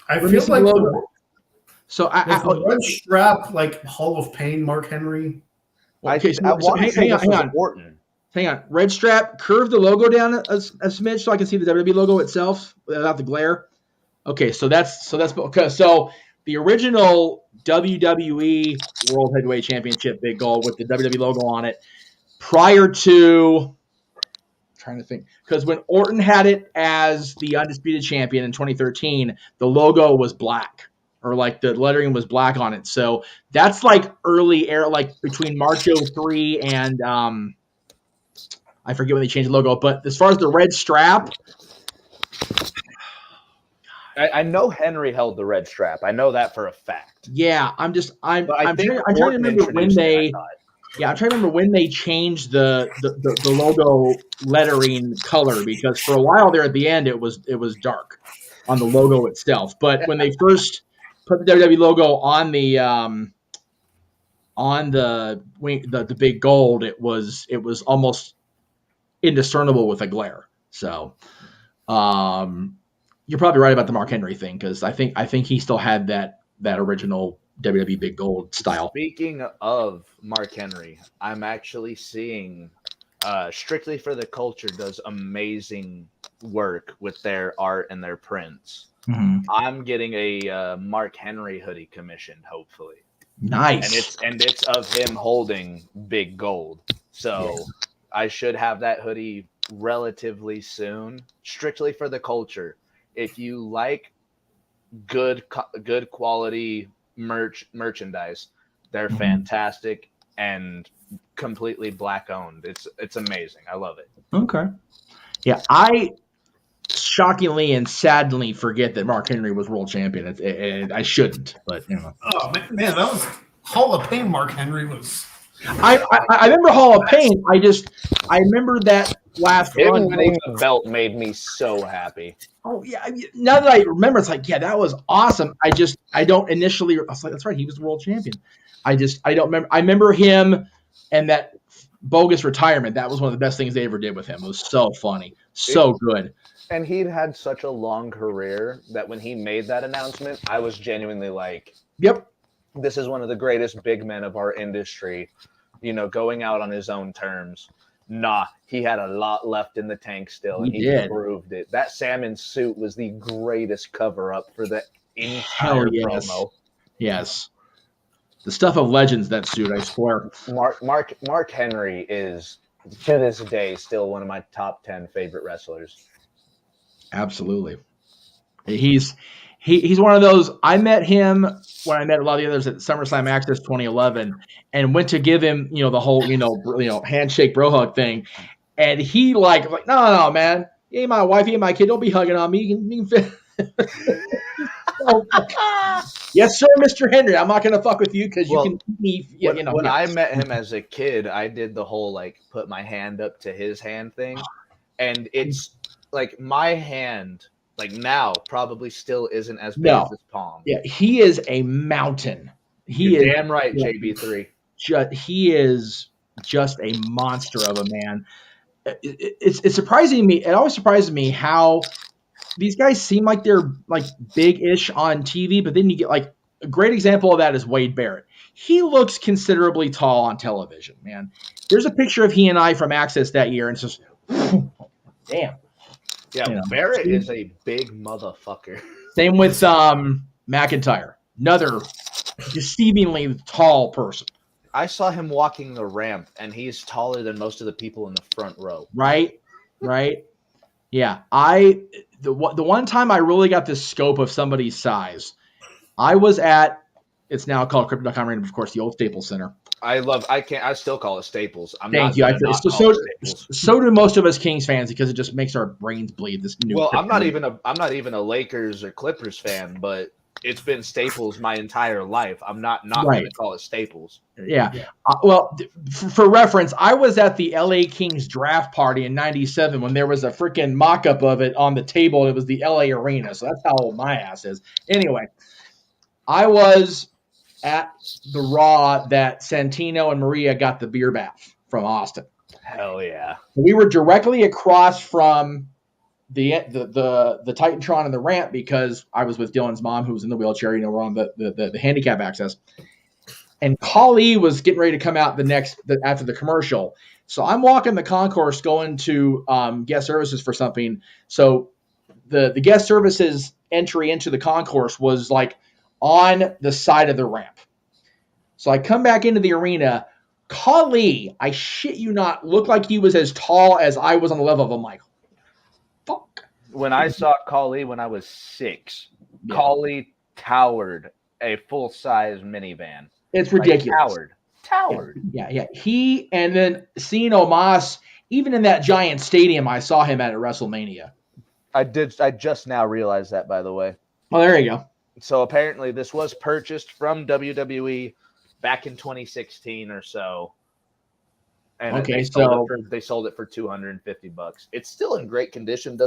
I feel like the red strap like Hall of Pain Mark Henry. Okay, hang on. Orton. hang on. Red strap, curve the logo down a smidge so I can see the WWE logo itself without the glare. Okay, so that's because the original WWE World Heavyweight Championship big gold with the WWE logo on it prior to trying to think, because when Orton had it as the undisputed champion in 2013, the logo was black, or like the lettering was black on it. So that's like early era, like between March 03 and I forget when they changed the logo. But as far as the red strap, I know Henry held the red strap. I know that for a fact. Yeah, I'm trying to remember when I'm trying to remember when they changed the logo lettering color, because for a while there at the end it was dark on the logo itself. But when they first put the WWE logo on the big gold, it was almost indiscernible with a glare. So you're probably right about the Mark Henry thing, because I think he still had that original WWE big gold style. Speaking of Mark Henry, I'm actually seeing Strictly for the Culture does amazing work with their art and their prints. Mm-hmm. I'm getting a Mark Henry hoodie commissioned, hopefully. Nice. And it's of him holding big gold. So yeah. I should have that hoodie relatively soon. Strictly for the Culture. If you like good quality merchandise, they're fantastic and completely black owned. It's amazing. I love it. Okay. Yeah, I shockingly and sadly forget that Mark Henry was world champion. I shouldn't, but you know. Oh man, that was Hall of Pain. Mark Henry was. I remember Hall of Pain. I remember that last run. Winning the belt made me so happy. Oh yeah! Now that I remember, it's like, yeah, that was awesome. I don't initially. I was like, that's right, he was the world champion. I don't remember. I remember him and that bogus retirement. That was one of the best things they ever did with him. It was so funny, so good. And he'd had such a long career that when he made that announcement, I was genuinely like, "Yep, this is one of the greatest big men of our industry." You know, going out on his own terms. Nah, he had a lot left in the tank still, and he proved it. That salmon suit was the greatest cover-up for the entire promo. Yes. The stuff of legends, that suit, I swear. Mark Henry is, to this day, still one of my top 10 favorite wrestlers. Absolutely. He's one of those. I met him when I met a lot of the others at SummerSlam Access 2011, and went to give him, the whole, handshake bro hug thing, and he like no man, you ain't my wife, you ain't my kid, don't be hugging on me. You can yes sir, Mr. Henry, I'm not gonna fuck with you because you can keep me. When I met him as a kid, I did the whole put my hand up to his hand thing, and it's like my hand. Now, probably still isn't as big as his palm. Yeah, he is a mountain. You're damn right, JB3. He is just a monster of a man. It's surprising me. It always surprises me how these guys seem like they're big-ish on TV, but then you get a great example of that is Wade Barrett. He looks considerably tall on television, man. There's a picture of he and I from Access that year, and it's just, damn. Yeah, Barrett is a big motherfucker. Same with McIntyre, another deceivingly tall person. I saw him walking the ramp, and he's taller than most of the people in the front row. Right. Yeah, the one time I really got the scope of somebody's size, I was at, it's now called Crypto.com Arena, of course, the old Staples Center. I still call it Staples. Thank you. So do most of us Kings fans, because it just makes our brains bleed. This new. Well, I'm not even a Lakers or Clippers fan, but it's been Staples my entire life. I'm not going to call it Staples. Yeah. For reference, I was at the LA Kings draft party in '97 when there was a freaking mock-up of it on the table. It was the LA Arena, so that's how old my ass is. Anyway, I was at the Raw that Santino and Maria got the beer bath from Austin. Hell yeah! We were directly across from the Titantron and the ramp, because I was with Dylan's mom, who was in the wheelchair. We're on the handicap access, and Khali was getting ready to come out after the commercial. So I'm walking the concourse going to guest services for something. So the guest services entry into the concourse was like on the side of the ramp. So I come back into the arena. Khali, I shit you not, looked like he was as tall as I was on the level of him. Like, fuck. When I saw Khali when I was 6, Khali towered a full-size minivan. It's ridiculous. Like, towered. Yeah. He, and then seeing Omos, even in that giant stadium, I saw him at WrestleMania. I just now realized that, by the way. Well, there you go. So apparently this was purchased from WWE back in 2016 or so. And okay, they sold it for $250. It's still in great condition.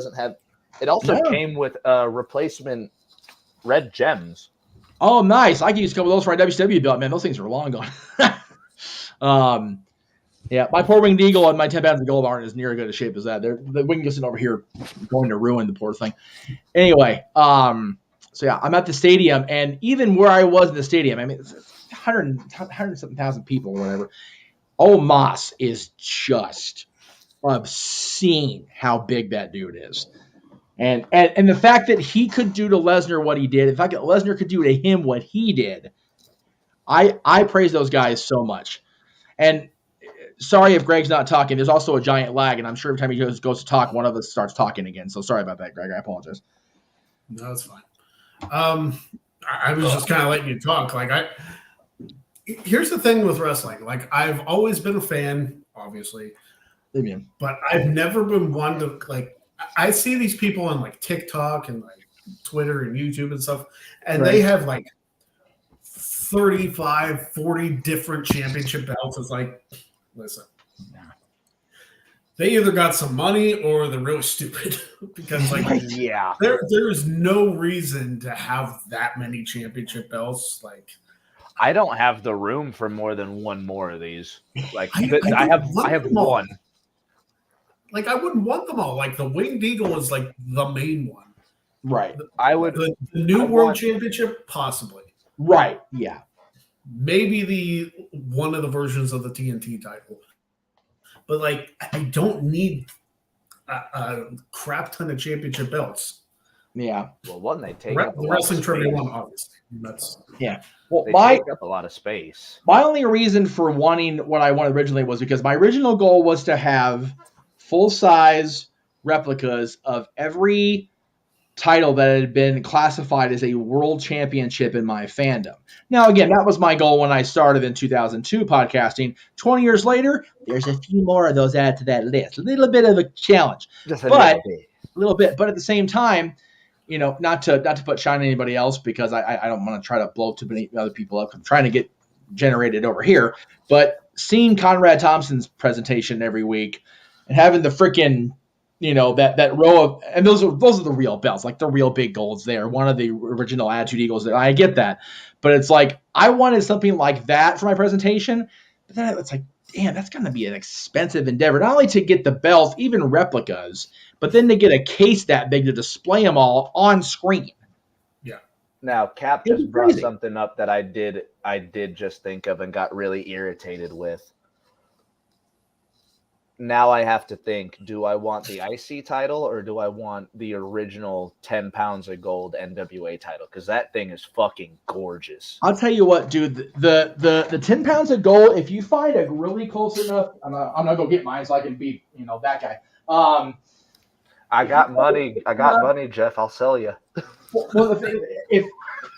It also came with replacement red gems. Oh, nice. I can use a couple of those for my WCW belt, man. Those things are long gone. Yeah, my poor winged eagle and my 10 pounds of gold aren't as near as good a shape as that. The wing is over here going to ruin the poor thing. Anyway, so yeah, I'm at the stadium, and even where I was in the stadium, I mean, it's 100-something thousand people or whatever. Omos is just obscene how big that dude is. And the fact that he could do to Lesnar what he did, the fact that Lesnar could do to him what he did, I praise those guys so much. And sorry if Greg's not talking. There's also a giant lag, and I'm sure every time he goes to talk, one of us starts talking again. So sorry about that, Greg. I apologize. No, that's fine. I was just kind of letting you talk. Here's the thing with wrestling. Like, I've always been a fan, obviously, but I've never been one to like. I see these people on like TikTok and like Twitter and YouTube and stuff, and they have like 35, 40 different championship belts. It's like, listen, they either got some money or they're really stupid because there is no reason to have that many championship belts. Like, I don't have the room for more than one more of these. Like, I have one. Like, I wouldn't want them all. Like, the Winged Eagle is like the main one. Right. The new World Championship, possibly. Right. Yeah. Maybe one of the versions of the TNT title. But like, I don't need a crap ton of championship belts. Yeah. Well, one, they take up the wrestling trivia one, obviously. Well, they take up a lot of space. My only reason for wanting what I wanted originally was because my original goal was to have full-size replicas of every title that had been classified as a world championship in my fandom. Now, again, that was my goal when I started in 2002 podcasting. 20 years later, there's a few more of those added to that list. A little bit of a challenge. Just a little bit. But at the same time, you know, not to put shine on anybody else because I don't want to try to blow too many other people up. I'm trying to get generated over here. But seeing Conrad Thompson's presentation every week and having the freaking, you know, that row of, and those are the real belts, like the real big golds there. One of the original Attitude Eagles there. I get that. But it's like, I wanted something like that for my presentation. But then it's like, damn, that's going to be an expensive endeavor. Not only to get the belts, even replicas, but then to get a case that big to display them all on screen. Yeah. Now, Cap just brought something up that I did just think of and got really irritated with. Now I have to think, do I want the IC title or do I want the original 10 pounds of gold NWA title? Because that thing is fucking gorgeous. I'll tell you what, dude, the 10 pounds of gold, if you find a really close enough, I'm gonna go get mine so I can beat, you know, that guy. I got money, Jeff. I'll sell you. Well, the thing, if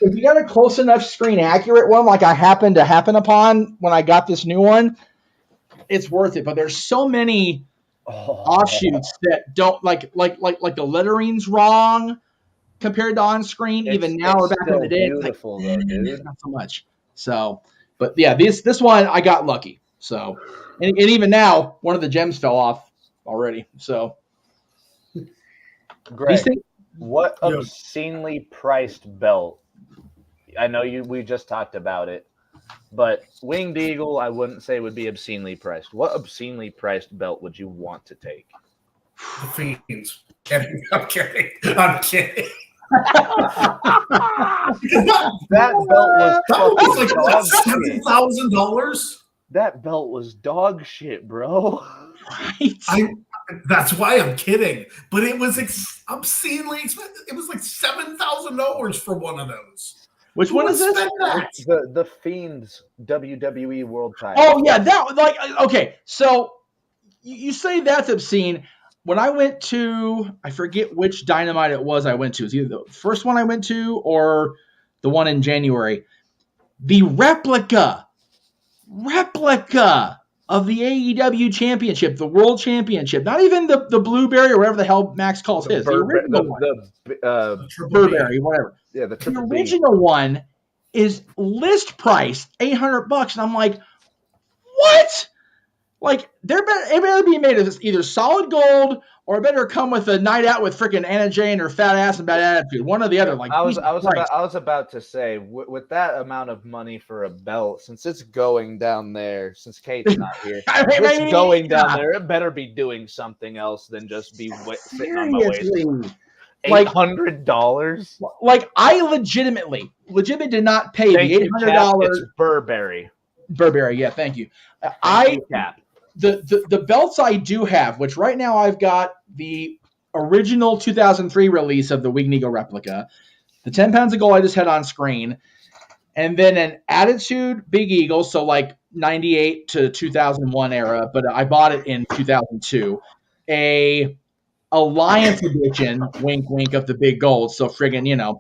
you got a close enough screen accurate one, like I happened to happen upon when I got this new one, it's worth it. But there's so many offshoots that don't like the lettering's wrong compared to on screen. Even now or back in the day, beautiful though, dude. Not so much. So, but yeah, this one I got lucky. So, and even now, one of the gems fell off already. So, Greg, what obscenely priced belt? I know we just talked about it. But Winged Eagle, I wouldn't say would be obscenely priced. What obscenely priced belt would you want to take? The Fiends. I'm kidding. That belt was like $7,000. That belt was dog shit, bro. Right? That's why I'm kidding. But it was obscenely expensive. It was like $7,000 for one of those. Which one is this? The Fiend's WWE World Title. Oh yeah, okay. So you say that's obscene. When I went to, I forget which Dynamite it was I went to. It was either the first one I went to or the one in January. The replica of the AEW Championship, the World Championship, not even the Blueberry or whatever the hell Max calls his. The original one. Burberry, whatever. Yeah, the original one is list price $800, and I'm like, what? Like, it better be made of either solid gold or it better come with a night out with freaking Anna Jay and her fat ass and bad attitude. One or the other. Like, I was about to say, with that amount of money for a belt, since it's going down there, sinst Kate's not here, it's going down there. It better be doing something else than just be sitting on my waist. $800. Like, I legitimately did not pay the $800. It's Burberry. Burberry, yeah, thank you. The belts I do have, which right now I've got the original 2003 release of the Winged Eagle replica, the 10 pounds of gold I just had on screen, and then an Attitude Big Eagle, so like 98 to 2001 era, but I bought it in 2002. A Alliance edition, wink, wink, of the Big Gold, so friggin',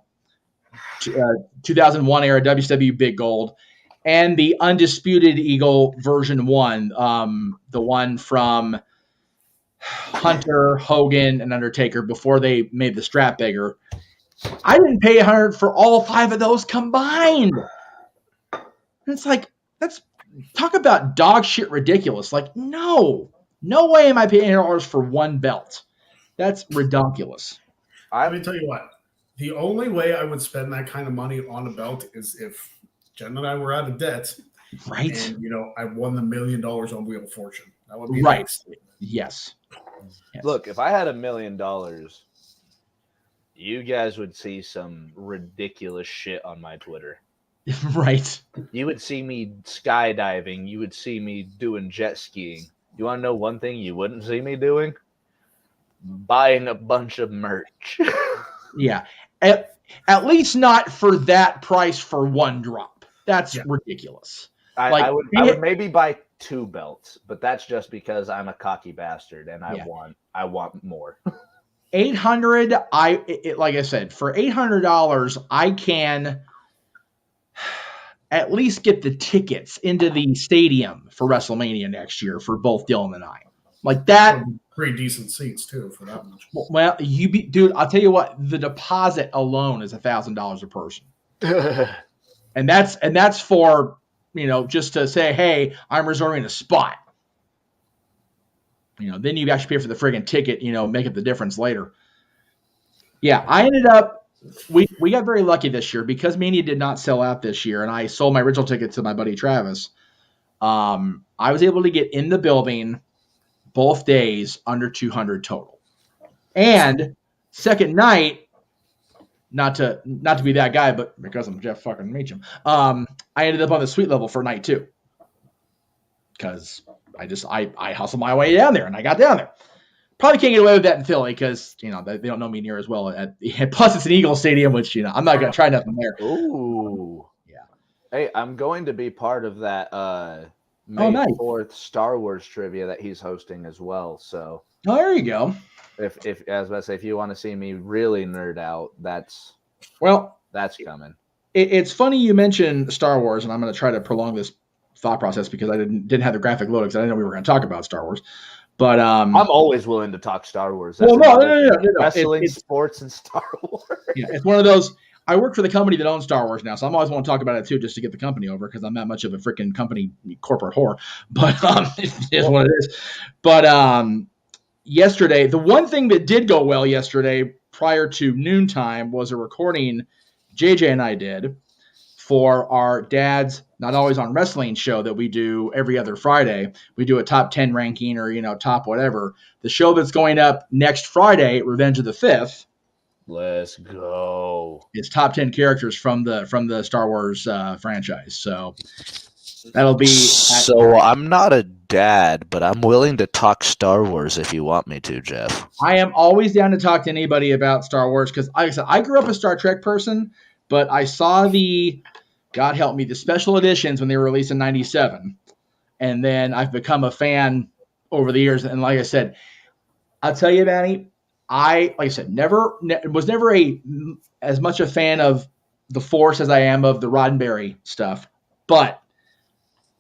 2001 era WCW Big Gold. And the Undisputed Eagle version 1, the one from Hunter, Hogan, and Undertaker before they made the strap bigger. I didn't pay $100 for all 5 of those combined. And it's like, let's talk about dog shit ridiculous. Like, no way am I paying $800 for one belt. That's ridiculous. Let me tell you what. The only way I would spend that kind of money on a belt is if Jen and I were out of debt, right? And I won the $1 million on Wheel of Fortune. That would be right. Nice. Yes. Look, if I had $1 million, you guys would see some ridiculous shit on my Twitter. Right. You would see me skydiving. You would see me doing jet skiing. You want to know one thing you wouldn't see me doing? Buying a bunch of merch. Yeah. At least not for that price for one drop. That's ridiculous. I would maybe buy 2 belts, but that's just because I'm a cocky bastard and I want more. $800. Like I said, for $800, I can at least get the tickets into the stadium for WrestleMania next year for both Dylan and I. Like that. Pretty decent seats too for that much. Well, dude, I'll tell you what. The deposit alone is $1,000 a person. And that's for, just to say, hey, I'm reserving a spot. Then you actually pay for the friggin' ticket, make up the difference later. Yeah, I ended up, we got very lucky this year because Mania did not sell out this year, and I sold my original ticket to my buddy Travis. I was able to get in the building both days under 200 total. And second night, not to be that guy, but because I'm Jeff fucking Meacham, I ended up on the suite level for night 2. Because I hustled my way down there, and I got down there. Probably can't get away with that in Philly because, they don't know me near as well. Plus, it's an Eagle Stadium, which, I'm not going to try nothing there. Ooh. Yeah. Hey, I'm going to be part of that May 4th Star Wars trivia that he's hosting as well. So there you go. If as I say, if you want to see me really nerd out, that's coming. It's funny you mentioned Star Wars, and I'm going to try to prolong this thought process because I didn't have the graphic loaded because I didn't know we were going to talk about Star Wars. But I'm always willing to talk Star Wars. That's no. Wrestling, sports, and Star Wars. Yeah, it's one of those. I work for the company that owns Star Wars now, so I'm always want to talk about it too, just to get the company over because I'm not much of a freaking company corporate whore. But it is what it is. But yesterday, the one thing that did go well yesterday prior to noontime was a recording JJ and I did for our Dad's Not Always on Wrestling show that we do every other Friday. We do a top 10 ranking or, top whatever. The show that's going up next Friday, Revenge of the 5th. Let's go. It's top 10 characters from the Star Wars franchise. So That'll be so. I'm not a dad, but I'm willing to talk Star Wars if you want me to, Jeff. I am always down to talk to anybody about Star Wars because, like I said, I grew up a Star Trek person, but I saw God help me, the special editions when they were released in '97, and then I've become a fan over the years. And like I said, I'll tell you, Manny, like I said, was never as much a fan of the Force as I am of the Roddenberry stuff, but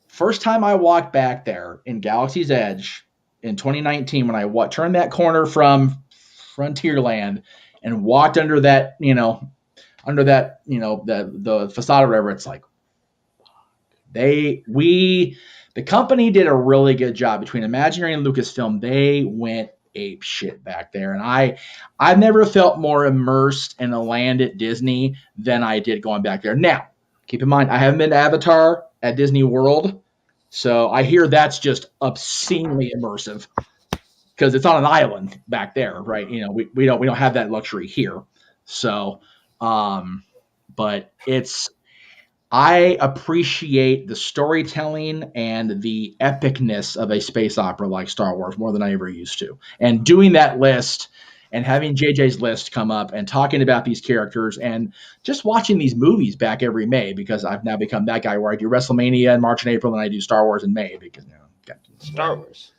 first time I walked back there in Galaxy's Edge in 2019, when I turned that corner from Frontierland and walked under that, the facade or whatever, it's like the company did a really good job between Imagineering and Lucasfilm. They went ape shit back there, and I've never felt more immersed in a land at Disney than I did going back there. Now, keep in mind, I haven't been to Avatar at Disney World. So I hear that's just obscenely immersive because it's on an island back there, right? We don't have that luxury here. So, but I appreciate the storytelling and the epicness of a space opera like Star Wars more than I ever used to. And doing that list and having JJ's list come up and talking about these characters and just watching these movies back every May, because I've now become that guy where I do WrestleMania in March and April and I do Star Wars in May because got Star Wars.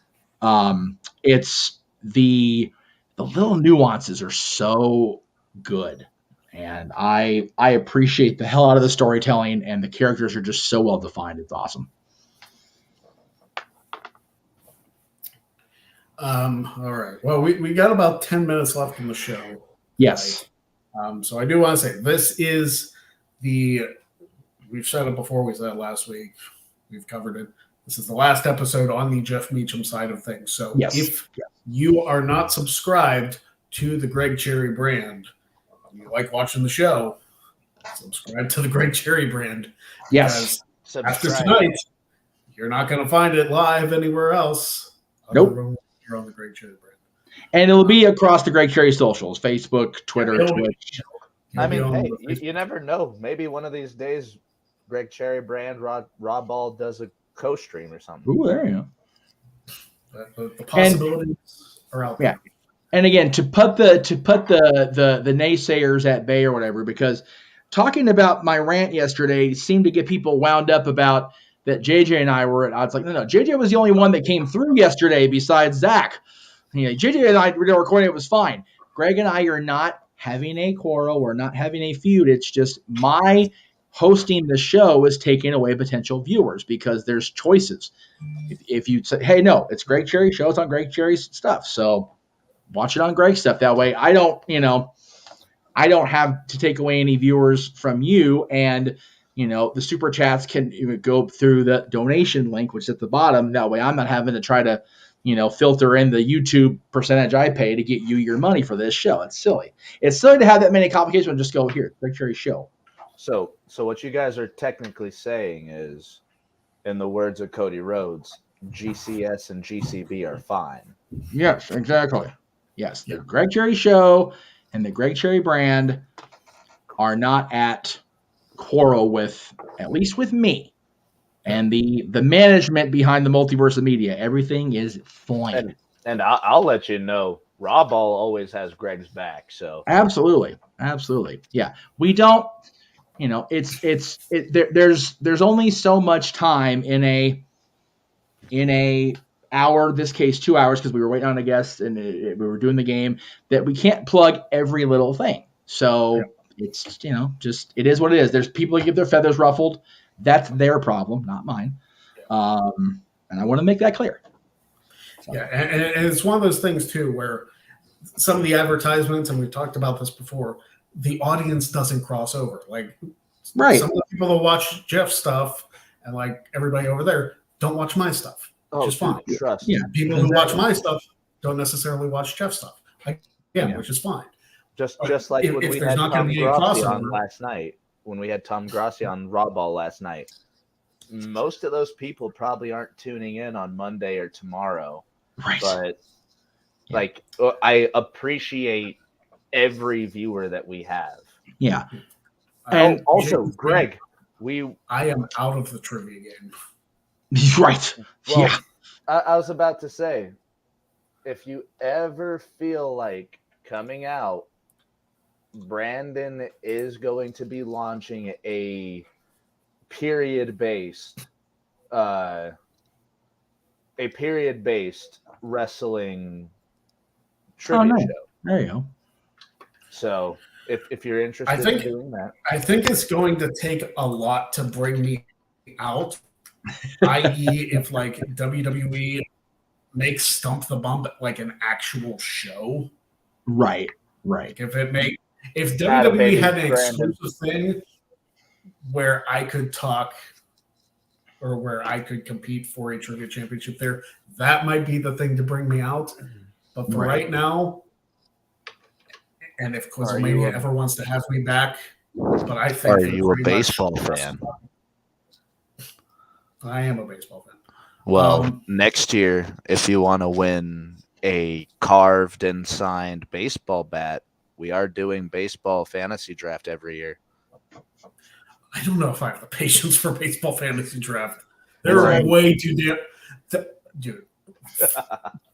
It's the little nuances are so good. And I appreciate the hell out of the storytelling, and the characters are just so well defined. It's awesome. All right. Well, we got about 10 minutes left in the show. Yes. Right? So I do want to say this is we've said it before. We said it last week. We've covered it. This is the last episode on the Jeff Meacham side of things. So if you are not subscribed to the Greg Cherry brand, you like watching the show, subscribe to the Greg Cherry brand. Yes. After tonight, you're not going to find it live anywhere else. Nope. You're on the Greg Cherry brand. And it'll be across the Greg Cherry socials, Facebook, Twitter, Twitch. I mean, hey, you never know. Maybe one of these days, Greg Cherry brand, Raw Ball does a co-stream or something. Ooh, there you go. The possibilities are out there. Yeah. And again, to put the naysayers at bay or whatever, because talking about my rant yesterday seemed to get people wound up about that JJ and I were at odds. Like, no, JJ was the only one that came through yesterday besides Zach. JJ and I were recording, it was fine. Greg and I are not having a quarrel. We're not having a feud. It's just my hosting the show is taking away potential viewers because there's choices. If you say, hey, no, it's Greg Cherry show, it's on Greg Cherry's stuff. So watch it on Greg's stuff. That way I don't have to take away any viewers from you. And, the super chats can go through the donation link, which is at the bottom. That way I'm not having to try to, filter in the YouTube percentage I pay to get you your money for this show. It's silly. It's silly to have that many complications and just go here, Greg Cherry show. So what you guys are technically saying is, in the words of Cody Rhodes, GCS and GCB are fine. Yes, exactly. Yes, the Greg Cherry show and the Greg Cherry brand are not at quarrel with, at least with me, and the management behind the multiverse of media. Everything is fine. And I'll let you know, Raw Ball always has Greg's back. So absolutely, yeah. We don't. There's only so much time in a hour, this case 2 hours, because we were waiting on a guest and we were doing the game, that we can't plug every little thing. So it's just it is what it is. There's people who get their feathers ruffled. That's their problem, not mine. And I want to make that clear. So. Yeah, and it's one of those things too where some of the advertisements, and we've talked about this before, the audience doesn't cross over. Like, right. Some of the people that watch Jeff's stuff and like everybody over there don't watch my stuff, which is fine. Trust. Yeah, people who watch my stuff don't necessarily watch Jeff's stuff. Which is fine. Just like when we had Tom Grossi on last night, when we had Tom Grossi on Raw Ball last night, most of those people probably aren't tuning in on Monday or tomorrow. Right. But I appreciate every viewer that we have. Yeah. And also, Greg, I am out of the trivia game. Right. Well, yeah. I was about to say, if you ever feel like coming out, Brandon is going to be launching a period-based wrestling trivia nice. show. There you go. So if you're interested in doing that, I think it's going to take a lot to bring me out. I.e., if like WWE makes Stump the Bump like an actual show. Right. Like if Atta WWE baby, had an Brandon. exclusive thing where I could talk or where I could compete for a trivia championship there, that might be the thing to bring me out. But for right now, and if Quizlemania ever wants to have me back, but I think are you a baseball fan? I am a baseball fan. Well, next year, if you want to win a carved and signed baseball bat, we are doing baseball fantasy draft every year. I don't know if I have the patience for baseball fantasy draft. They're way too dude.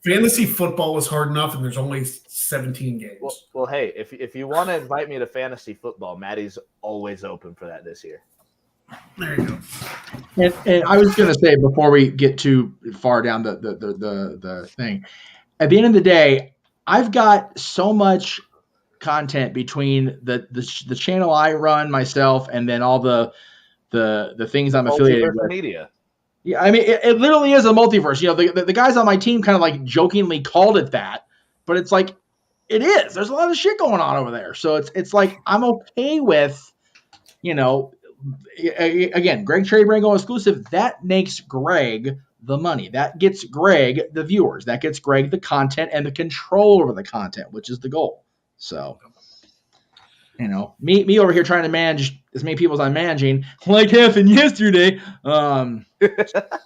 Fantasy football was hard enough, and there's only 17 games. Well, hey, if you want to invite me to fantasy football, Matty's always open for that this year. There you go. And I was going to say before we get too far down the thing, at the end of the day, I've got so much content between the channel I run myself and then all the things I'm affiliated with. Media. Yeah, I mean, it literally is a multiverse. You know, the guys on my team kind of like jokingly called it that, but it's like it is. There's a lot of shit going on over there, so it's like I'm okay with, you know, again, Greg Cherry Brango exclusive. That makes Greg the money. That gets Greg the viewers. That gets Greg the content and the control over the content, which is the goal. So, you know, me over here trying to manage as many people as I'm managing, like happened yesterday,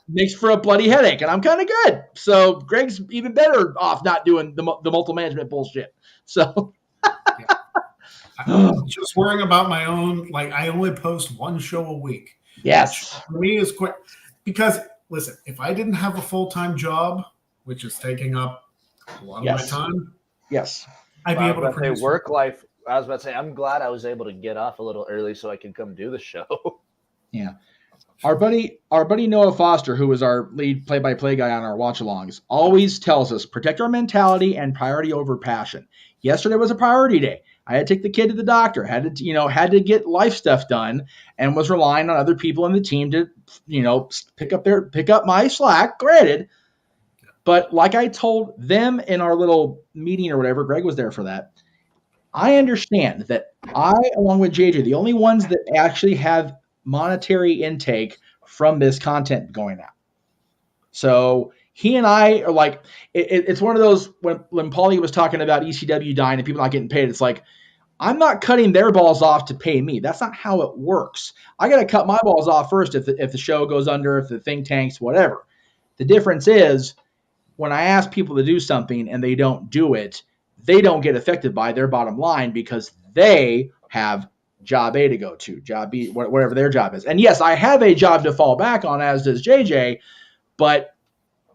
makes for a bloody headache, and I'm kind of good. So Greg's even better off not doing the multiple management bullshit. So I'm just worrying about my own. Like I only post one show a week. Yes, for me is quick because listen, if I didn't have a full-time job, which is taking up a lot of my time, I'd be able to produce work life. I was about to say, I'm glad I was able to get off a little early so I can come do the show. Yeah. Our buddy Noah Foster, who was our lead play-by-play guy on our watch-alongs, always tells us, protect our mentality and priority over passion. Yesterday was a priority day. I had to take the kid to the doctor, had to get life stuff done, and was relying on other people in the team to, pick up my slack, granted. But like I told them in our little meeting or whatever, Greg was there for that. I understand that I, along with JJ, the only ones that actually have monetary intake from this content going out. So he and I are like, it's one of those when Paulie was talking about ECW dying and people not getting paid, it's like, I'm not cutting their balls off to pay me. That's not how it works. I got to cut my balls off first if the show goes under, if the thing tanks, whatever. The difference is when I ask people to do something and they don't do it, they don't get affected by their bottom line because they have job A to go to, job B, whatever their job is. And yes, I have a job to fall back on, as does JJ, but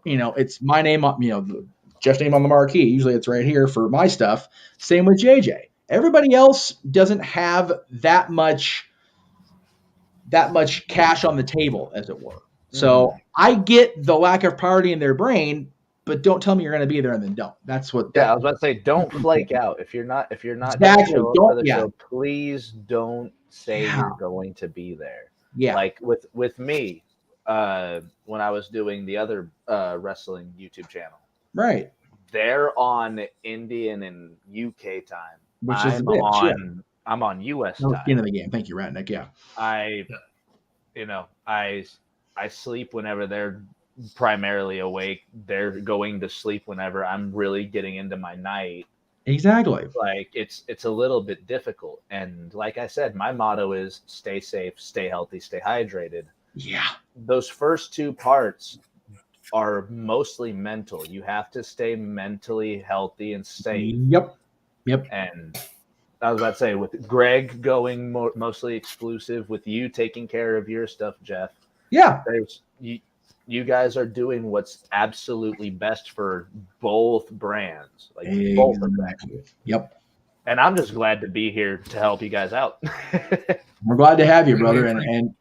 it's my name, Jeff's name on the marquee. Usually it's right here for my stuff. Same with JJ. Everybody else doesn't have that much cash on the table, as it were. So I get the lack of priority in their brain, but don't tell me you're going to be there and then don't. That's what. I was about to say, don't flake out. If you're not exactly. Show up for the show, please don't say you're going to be there. Yeah. Like with me, when I was doing the other wrestling YouTube channel, right? They're on Indian and UK time, which is I'm on US time. Skin of the game. Thank you, Ratnick. Yeah. I sleep whenever they're primarily awake. They're going to sleep whenever I'm really getting into my night. Exactly. Like it's a little bit difficult. And like I said, my motto is stay safe, stay healthy, stay hydrated. Yeah. Those first two parts are mostly mental. You have to stay mentally healthy and safe. Yep. And I was about to say, with Greg going mostly exclusive, with you taking care of your stuff, Jeff. Yeah. you guys are doing what's absolutely best for both brands, like Exactly. both of them. Yep. And I'm just glad to be here to help you guys out. We're glad to have you, brother. And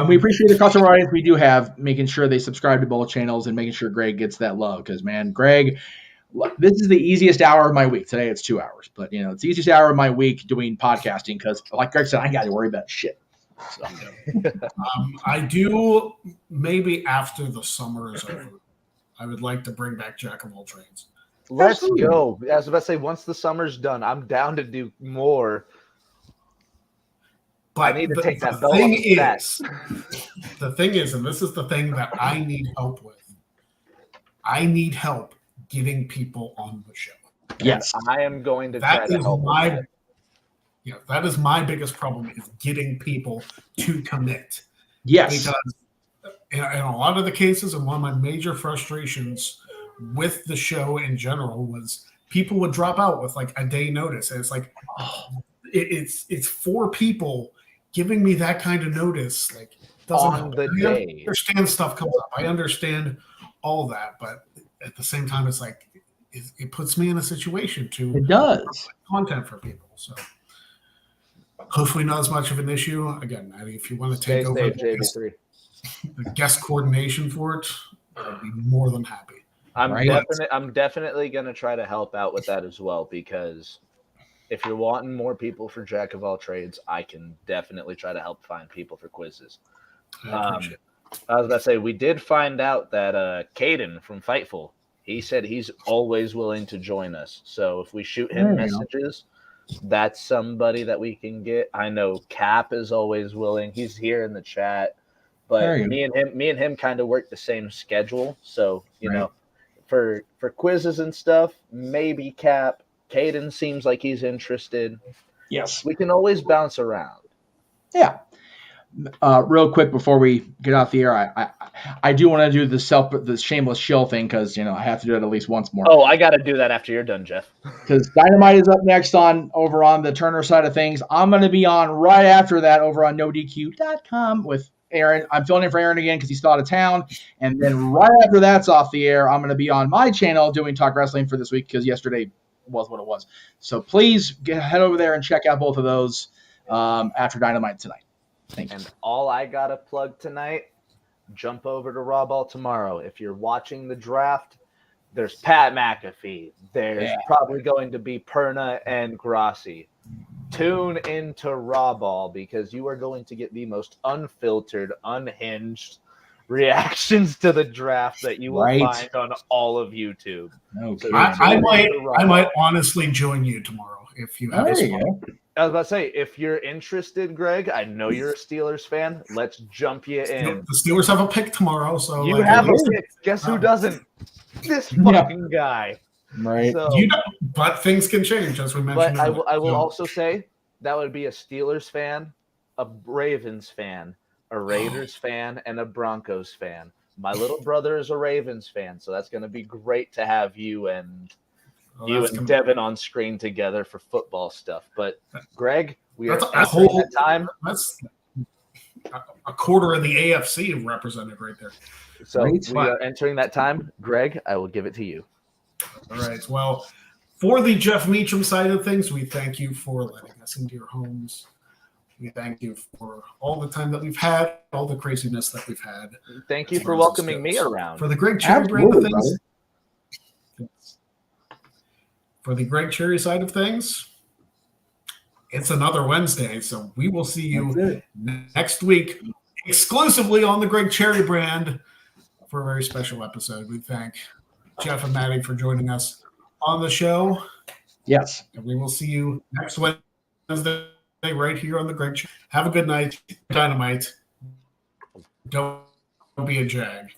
we appreciate the customer audience we do have, making sure they subscribe to both channels and making sure Greg gets that love. Because, man, Greg, this is the easiest hour of my week. Today it's 2 hours, but it's the easiest hour of my week doing podcasting because, like Greg said, I got to worry about shit. So. I do, maybe after the summer is over, I would like to bring back Jack of all trades. Let's go. I was about to say, once the summer's done, I'm down to do more. But I need to take that belt thing off the back. The thing is, and this is the thing that I need help with, I need help getting people on the show. Yes. I am going to try to help with that. Yeah, that is my biggest problem, is getting people to commit. Yes. Because in a lot of the cases, and one of my major frustrations with the show in general was people would drop out with like a day notice. And it's like, it's 4 people giving me that kind of notice. Like, doesn't on the day. I understand stuff comes up. I understand all that. But at the same time, it's like, it puts me in a situation to it does content for people. So hopefully not as much of an issue. Again, Matty, if you want to take over the guest coordination for it, I'd be more than happy. I'm definitely going to try to help out with that as well, because if you're wanting more people for Jack of all trades, I can definitely try to help find people for quizzes. I was about to say, we did find out that Caden from Fightful, he said he's always willing to join us. So if we shoot him messages, that's somebody that we can get. I know Cap is always willing. He's here in the chat. But me and him kind of work the same schedule. So, you know, for quizzes and stuff, maybe Cap. Caden seems like he's interested. Yes. We can always bounce around. Yeah. Real quick before we get off the air, I do want to do the shameless shill thing because, I have to do it at least once more. Oh, I got to do that after you're done, Jeff. Because Dynamite is up next over on the Turner side of things. I'm going to be on right after that over on NoDQ.com with Aaron. I'm filling in for Aaron again because he's still out of town. And then right after that's off the air, I'm going to be on my channel doing Talk Wrestling for this week because yesterday was what it was. So please head over there and check out both of those after Dynamite tonight. Thank you. And all I got to plug tonight, jump over to Raw Ball tomorrow. If you're watching the draft, there's Pat McAfee. There's probably going to be Perna and Grassi. Tune into Raw Ball because you are going to get the most unfiltered, unhinged reactions to the draft that you will find on all of YouTube. Okay. So I might honestly join you tomorrow if you have a spot. I was about to say, if you're interested, Greg, I know you're a Steelers fan. Let's jump you in. The Steelers have a pick tomorrow, so you have a pick. Guess who doesn't? This fucking guy. Right. So, but things can change, as we mentioned. But I will also say that would be a Steelers fan, a Ravens fan, a Raiders fan, and a Broncos fan. My little brother is a Ravens fan, so that's going to be great to have you and Devin on screen together for football stuff. But Greg, we are entering that time. That's a quarter of the AFC represented right there. So we are entering that time. Greg, I will give it to you. All right. Well, for the Jeff Meacham side of things, we thank you for letting us into your homes. We thank you for all the time that we've had, all the craziness that we've had. Thank you for welcoming me around. For the Greg Cherry brand of things. For the Greg Cherry side of things, it's another Wednesday, so we will see you next week exclusively on the Greg Cherry brand for a very special episode. We thank Jeff and Matty for joining us on the show. Yes. And we will see you next Wednesday right here on the Greg Cherry. Have a good night. Dynamite. Don't be a jag.